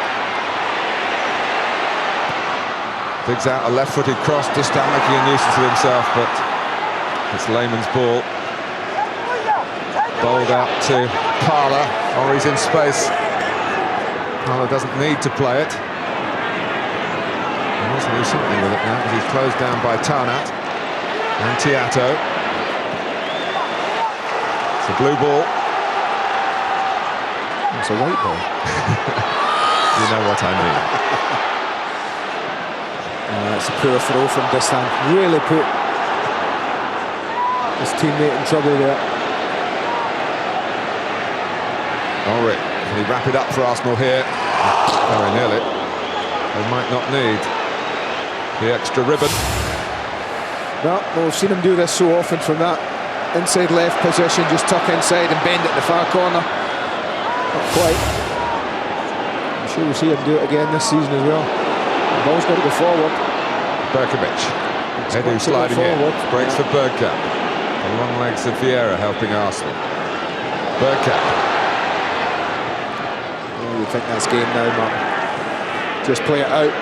digs out a left-footed cross. Distan making a nuisance of himself, but it's Lehmann's ball. Bowled out to Parla. Henry's in space. Parla doesn't need to play it. He wants to do something with it now because he's closed down by Tarnat and Tiato. It's a blue ball. It's a white ball. You know what I mean. It's a poor throw from Distan. Really put his teammate in trouble there. Henry, can he wrap it up for Arsenal here? Very nearly. They might not need the extra ribbon. No, we've seen him do this so often from that inside left position, just tuck inside and bend at the far corner. Not quite. I'm sure we'll see him do it again this season as well. The ball's got to go forward. Berkovic, Edu sliding in, breaks for Bergkamp. The long legs of Vieira helping Arsenal. Bergkamp. You think that's game now, Martin. Just play it out.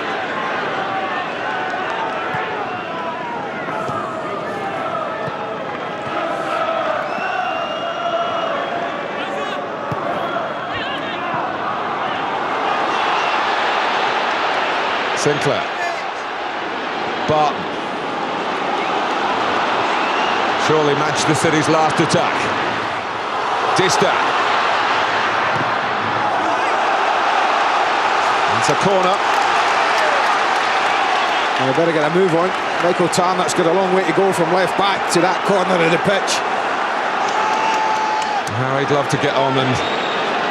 Sinclair. Barton. Surely Manchester City's last attack. Distan. It's a corner. And we better get a move on. Michael Tarnat's got a long way to go from left back to that corner of the pitch. How he'd love to get on and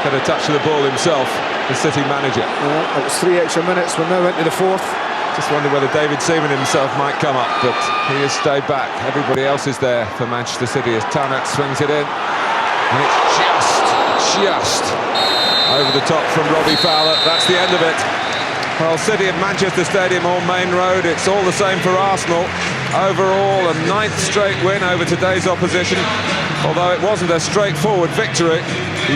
get a touch of the ball himself, the City manager. Yeah, it was 3 extra minutes. We're now into the 4th. Just wonder whether David Seaman himself might come up, but he has stayed back. Everybody else is there for Manchester City as Tarnat swings it in. And it's just over the top from Robbie Fowler. That's the end of it. Well, City of Manchester Stadium or Main Road, it's all the same for Arsenal. Overall, a 9th straight win over today's opposition. Although it wasn't a straightforward victory,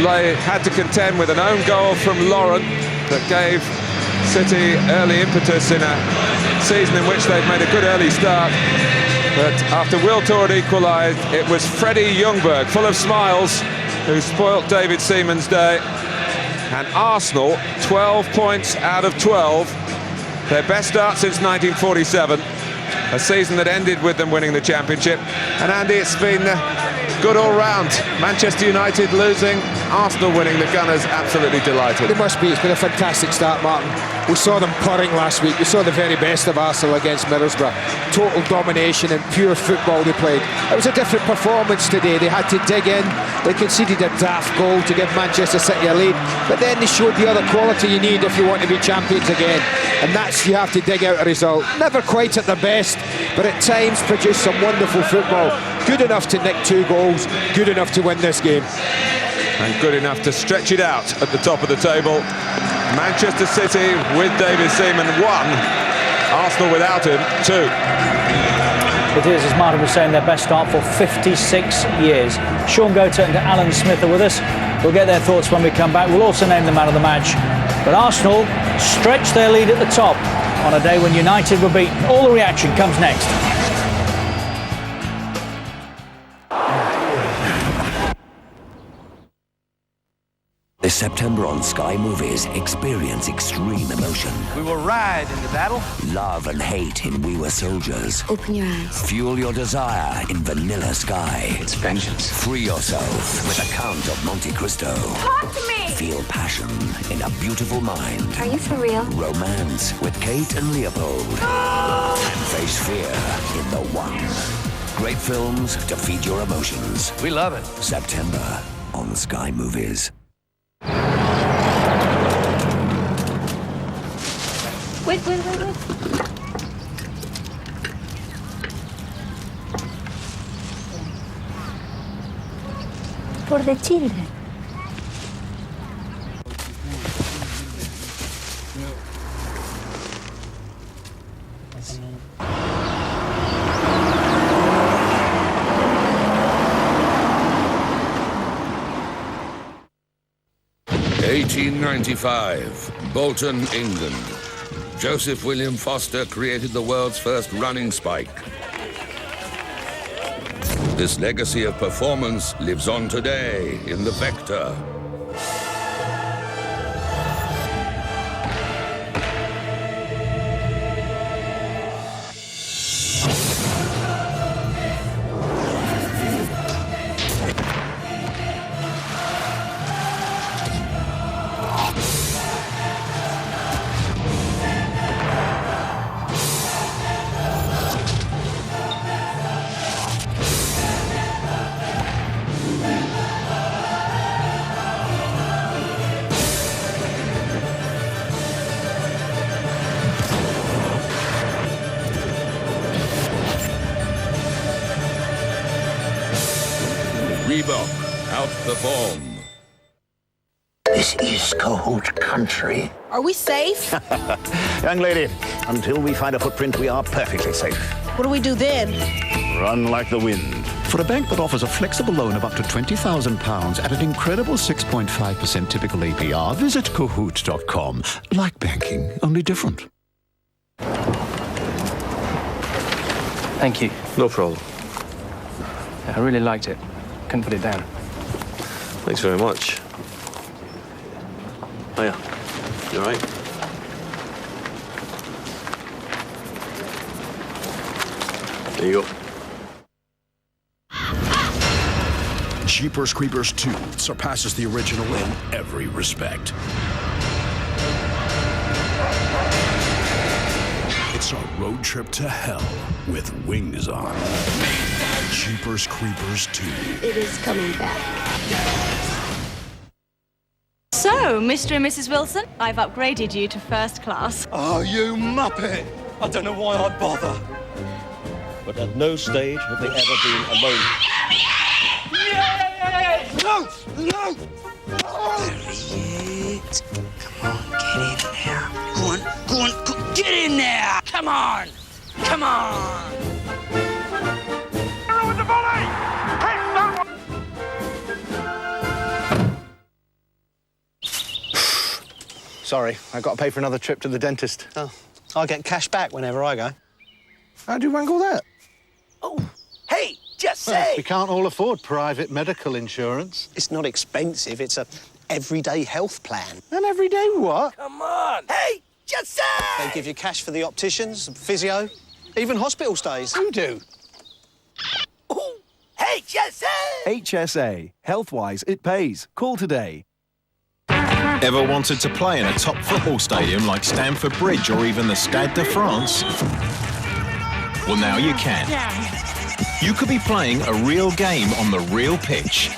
they had to contend with an own goal from Lauren that gave City early impetus in a season in which they'd made a good early start. But after Will Tord equalised, it was Freddie Ljungberg, full of smiles, who spoilt David Seaman's day. And Arsenal, 12 points out of 12. Their best start since 1947. A season that ended with them winning the championship. And Andy, it's been good all round. Manchester United losing, Arsenal winning. The Gunners absolutely delighted. It must be. It's been a fantastic start, Martin. We saw them purring last week. We saw the very best of Arsenal against Middlesbrough. Total domination and pure football they played. It was a different performance today. They had to dig in. They conceded a daft goal to give Manchester City a lead, but then they showed the other quality you need if you want to be champions again, and that's, you have to dig out a result. Never quite at their best, but at times produced some wonderful football. Good enough to nick 2 goals, good enough to win this game. And good enough to stretch it out at the top of the table. Manchester City with David Seaman 1, Arsenal without him 2. It is, as Martin was saying, their best start for 56 years. Sean Goater and Alan Smith are with us. We'll get their thoughts when we come back. We'll also name the man of the match. But Arsenal stretched their lead at the top on a day when United were beaten. All the reaction comes next. This September on Sky Movies, experience extreme emotion. We will ride into battle. Love and hate in We Were Soldiers. Open your eyes. Fuel your desire in Vanilla Sky. It's vengeance. Free yourself with a Count of Monte Cristo. Talk to me! Feel passion in A Beautiful Mind. Are you for real? Romance with Kate and Leopold. And face fear in The One. Great films to feed your emotions. We love it. September on Sky Movies. Wait. For the children. (1895), Bolton, England. Joseph William Foster created the world's first running spike. This legacy of performance lives on today in the Vector. Reebok, outperform. This is Cahoot country. Are we safe? Young lady, until we find a footprint, we are perfectly safe. What do we do then? Run like the wind. For a bank that offers a flexible loan of up to £20,000 at an incredible 6.5% typical APR, visit Cahoot.com. Like banking, only different. Thank you. No problem. I really liked it. Couldn't put it down. Thanks very much. Oh yeah, you all right? There you go. Jeepers Creepers 2 surpasses the original in every respect. It's a road trip to hell with wings on. Jeepers Creepers 2. It is coming back. So, Mr. and Mrs. Wilson, I've upgraded you to first class. Oh, you muppet! I don't know why I bother. But at no stage have they ever been alone. Yay! No! No! There he is. Come on, get in there. Go on, get in there! Come on! Come on! With the volley! Hit that one! Sorry, I've got to pay for another trip to the dentist. Oh, I get cash back whenever I go. How do you wrangle that? Oh, hey, just say! We can't all afford private medical insurance. It's not expensive, it's a everyday health plan. An everyday what? Come on! Hey, just say! They give you cash for the opticians, physio, even hospital stays. Who do? Hey, just say! HSA. Health-wise, it pays. Call today. Ever wanted to play in a top football stadium like Stamford Bridge or even the Stade de France? Well, now you can. You could be playing a real game on the real pitch.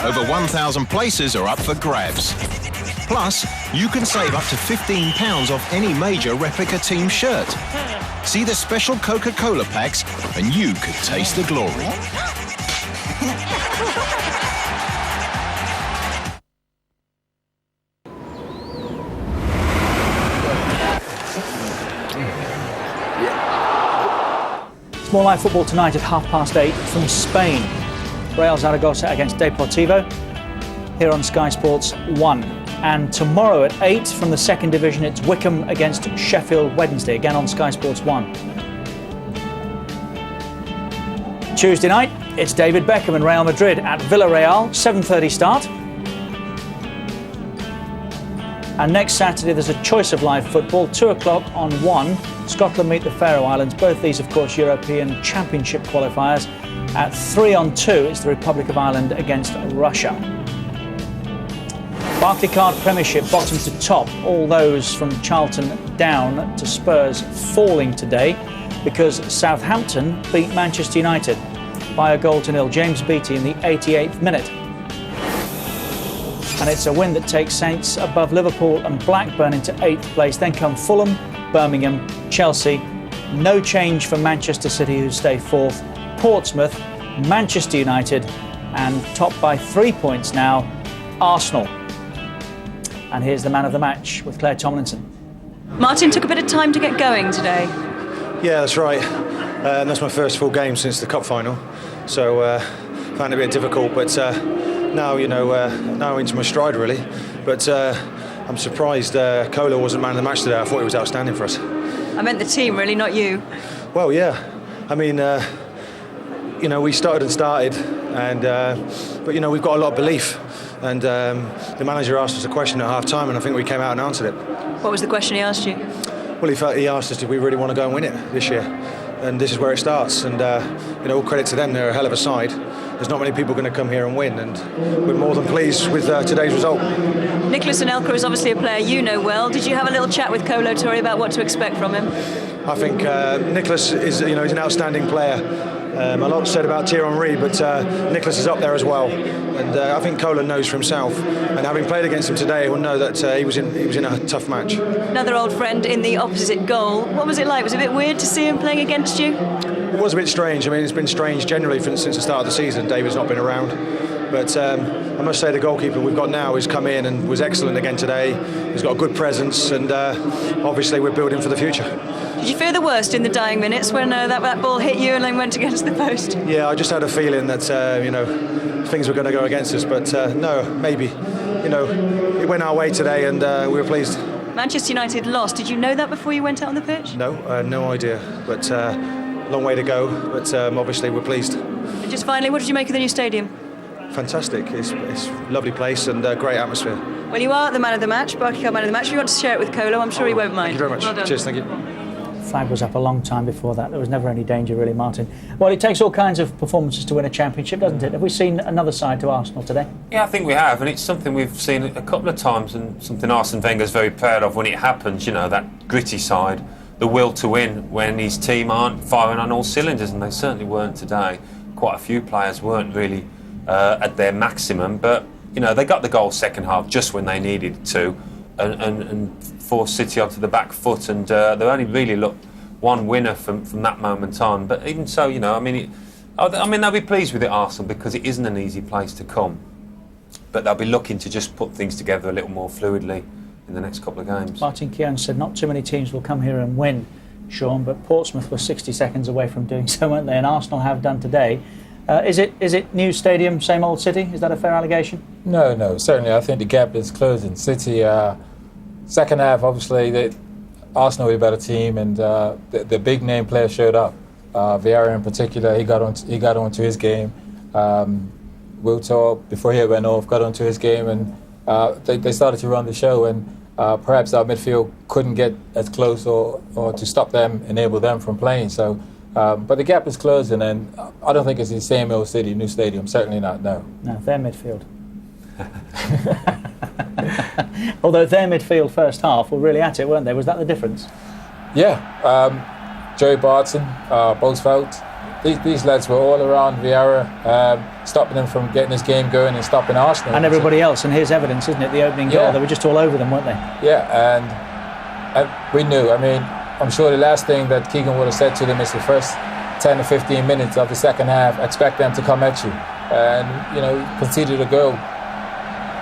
Over 1,000 places are up for grabs. Plus, you can save up to £15 off any major replica team shirt. See the special Coca-Cola packs and you could taste the glory. It's more live football tonight at 8:30 from Spain. Real Zaragoza against Deportivo here on Sky Sports 1. And tomorrow at 8 from the second division, it's Wycombe against Sheffield Wednesday, again on Sky Sports 1. Tuesday night, it's David Beckham and Real Madrid at Villarreal, 7:30 start. And next Saturday, there's a choice of live football, 2 o'clock on 1. Scotland meet the Faroe Islands, both these, of course, European Championship qualifiers. At 3 on 2, it's the Republic of Ireland against Russia. Barclaycard Premiership, bottom to top, all those from Charlton down to Spurs falling today because Southampton beat Manchester United by 1-0. James Beattie in the 88th minute. And it's a win that takes Saints above Liverpool and Blackburn into 8th place. Then come Fulham, Birmingham, Chelsea. No change for Manchester City, who stay 4th. Portsmouth, Manchester United, and top by 3 points now, Arsenal. And here's the man of the match with Claire Tomlinson. Martin took a bit of time to get going today. Yeah, that's right. That's my first full game since the cup final, so found it a bit difficult. But now, now into my stride really. But I'm surprised Kola wasn't man of the match today. I thought he was outstanding for us. I meant the team, really, not you. Well, yeah. I mean, we started, and but we've got a lot of belief. And the manager asked us a question at half-time, and I think we came out and answered it. What was the question he asked you? Well, he asked us, did we really want to go and win it this year? And this is where it starts. And all credit to them; they're a hell of a side. There's not many people going to come here and win, and we're more than pleased with today's result. Nicholas Anelka is obviously a player you know well. Did you have a little chat with Kolo Touré about what to expect from him? I think Nicholas is, he's an outstanding player. A lot said about Thierry Henry, but Nicholas is up there as well. And I think Kola knows for himself. And having played against him today, he will know that he was in a tough match. Another old friend in the opposite goal. What was it like? Was it a bit weird to see him playing against you? It was a bit strange. I mean, it's been strange generally since the start of the season. David's not been around. But I must say the goalkeeper we've got now has come in and was excellent again today. He's got a good presence, and obviously we're building for the future. Did you fear the worst in the dying minutes when that ball hit you and then went against the post? Yeah, I just had a feeling that things were going to go against us, but no, maybe. It went our way today, and we were pleased. Manchester United lost. Did you know that before you went out on the pitch? No, I had no idea, but long way to go. But obviously we're pleased. And just finally, what did you make of the new stadium? Fantastic. It's a lovely place and a great atmosphere. Well, you are the man of the match, Barclaycard man of the match. If you want to share it with Kolo, I'm sure he won't mind. Thank you very much. Well done. Cheers, thank you. Flag was up a long time before that. There was never any danger, really, Martin. Well, it takes all kinds of performances to win a championship, doesn't it? Have we seen another side to Arsenal today? Yeah, I think we have, and it's something we've seen a couple of times, and something Arsene Wenger's very proud of when it happens. That gritty side, the will to win when his team aren't firing on all cylinders, and they certainly weren't today. Quite a few players weren't really at their maximum, but they got the goal second half just when they needed to, and forced City onto the back foot, and they only really looked one winner from that moment on. But even so, they'll be pleased with it, Arsenal, because it isn't an easy place to come. But they'll be looking to just put things together a little more fluidly in the next couple of games. Martin Keown said not too many teams will come here and win, Sean, but Portsmouth were 60 seconds away from doing so, weren't they? And Arsenal have done today. Is it new stadium, same old City? Is that a fair allegation? No, certainly. I think the gap is closing. City, second half, obviously, Arsenal were a better team, and the big name players showed up. Vieira in particular, he got onto his game. Wiltor, before he went off, got onto his game, and they started to run the show. And perhaps our midfield couldn't get as close or to stop them, enable them from playing. So But the gap is closing, and I don't think it's the same old City, new stadium. Certainly not. No. No, their midfield. Although their midfield first half were really at it, weren't they? Was that the difference? Yeah. Joey Barton, Bosveld. These lads were all around Vieira, stopping him from getting his game going and stopping Arsenal. And everybody else, and here's evidence, isn't it? The opening goal, they were just all over them, weren't they? Yeah, and we knew. I mean, I'm sure the last thing that Keegan would have said to them is the first 10 to 15 minutes of the second half, expect them to come at you. And, you know, conceded a goal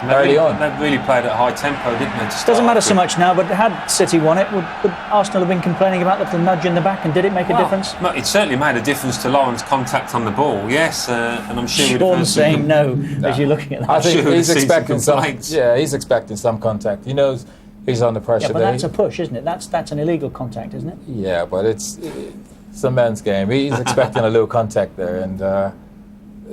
early on. They really played at high tempo, didn't they? Doesn't matter so much now, but had City won it, would Arsenal have been complaining about the little nudge in the back, and did it make a difference? It certainly made a difference to Lauren's contact on the ball, yes, and I'm sure Sean's saying no as you're looking at that. I think he's expecting some. Yeah, he's expecting some contact. He knows he's under pressure. Yeah, but that's a push, isn't it? That's an illegal contact, isn't it? Yeah, but it's a man's game. He's expecting a little contact there, and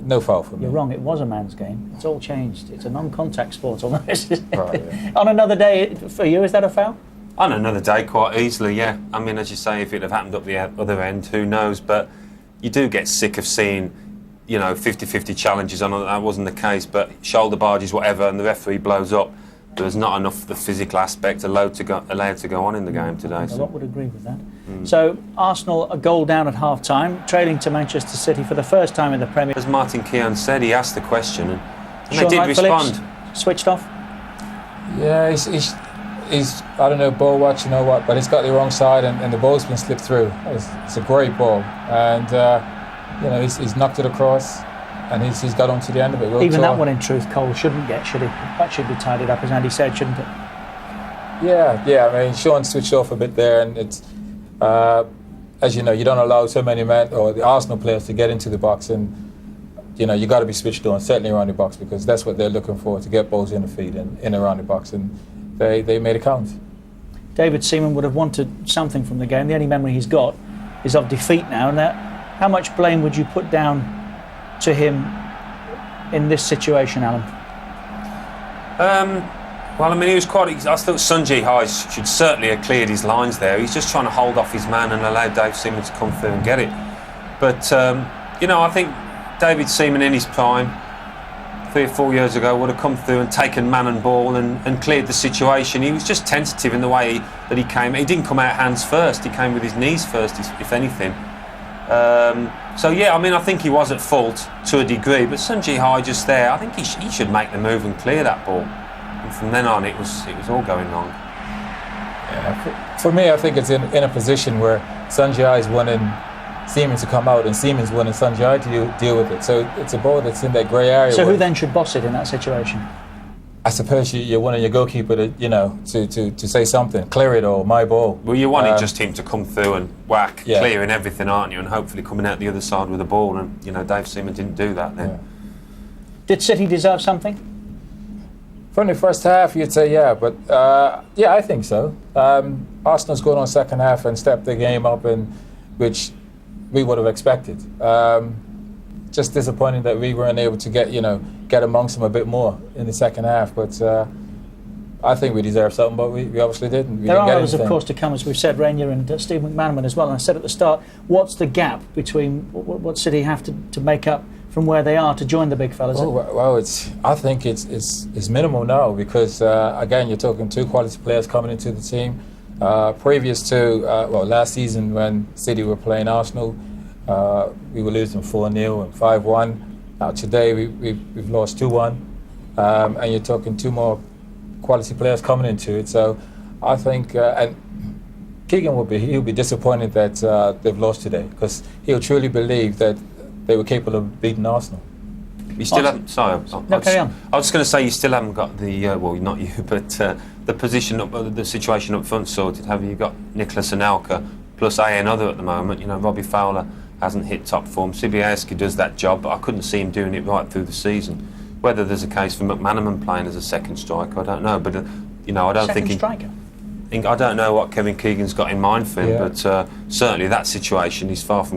no foul for me. You're wrong. It was a man's game. It's all changed. It's a non-contact sport almost. Right, yeah. On another day for you, is that a foul? On another day, quite easily, yeah. I mean, as you say, if it had happened up the other end, who knows? But you do get sick of seeing, you know, 50-50 challenges. I know that wasn't the case, but shoulder barges, whatever, and the referee blows up. There's not enough of the physical aspect allowed to go on in the game today. A lot would agree with that. So Arsenal a goal down at half-time, trailing to Manchester City for the first time in the Premier. As Martin Keown said, he asked the question, and Sean they did respond. Phillips switched off. Yeah, he's I don't know, ball watching or what, but it's got the wrong side, and the ball's been slipped through. It's a great ball, and you know, he's knocked it across, and he's got onto the end of it. Even that one, in truth, Cole shouldn't get, should he? That should be tidied up, as Andy said, shouldn't it? Yeah. I mean, Sean switched off a bit there, and it's as you know, you don't allow so many men or the Arsenal players to get into the box, and you know, you got to be switched on, certainly around the box, because that's what they're looking for, to get balls in the feet and in around the box, and they made it count. David Seaman would have wanted something from the game. The only memory he's got is of defeat now. And how much blame would you put down to him in this situation, Alan? Well, I mean, he was quite. I thought Sun Ji-hai should certainly have cleared his lines there. He's just trying to hold off his man and allow Dave Seaman to come through and get it. But you know, I think David Seaman in his prime, 3 or 4 years ago, would have come through and taken man and ball and cleared the situation. He was just tentative in the way that he came. He didn't come out hands first. He came with his knees first, if anything. So yeah, I mean, I think he was at fault to a degree. But Sun Ji-hai just there, I think he should make the move and clear that ball. And from then on, it was all going wrong. Yeah, for me, I think it's in a position where Sun Ji-hai is wanting Seaman to come out, and Seaman's wanting Sun Ji-hai to deal with it. So it's a ball that's in that grey area. So who then should boss it in that situation? I suppose you're wanting your goalkeeper to, you know, to say something, clear it, or my ball. Well, you're wanting just him to come through and whack, clearing everything, aren't you? And hopefully coming out the other side with the ball. And you know, Dave Seaman didn't do that then. Yeah. Did City deserve something? From the first half, you'd say yeah, but yeah, I think so. Arsenal's gone on second half and stepped the game up, and which we would have expected. Just disappointing that we weren't able to get amongst them a bit more in the second half. But I think we deserve something, but we obviously didn't. There are others, of course, to come, as we've said, Rainier and Steve McManaman as well. And I said at the start, what's the gap between what City have to make up from where they are to join the big fellas? Well, I think it's minimal now, because again, you're talking 2 quality players coming into the team. Previous to last season when City were playing Arsenal, we were losing 4-0 and 5-1. Now today we've lost 2-1, and you're talking 2 more quality players coming into it. So I think, and Keegan he'll be disappointed that they've lost today, because he'll truly believe that they were capable of beating Arsenal. You still haven't. Sorry, carry on. I was just going to say, you still haven't got the well, not you, but the position, the situation up front sorted. Have you got Nicholas Anelka plus another at the moment? You know, Robbie Fowler hasn't hit top form. Sibierski does that job, but I couldn't see him doing it right through the season. Whether there's a case for McManaman playing as a second striker, I don't know. But you know, I don't think striker. I don't know what Kevin Keegan's got in mind for him, but certainly that situation is far from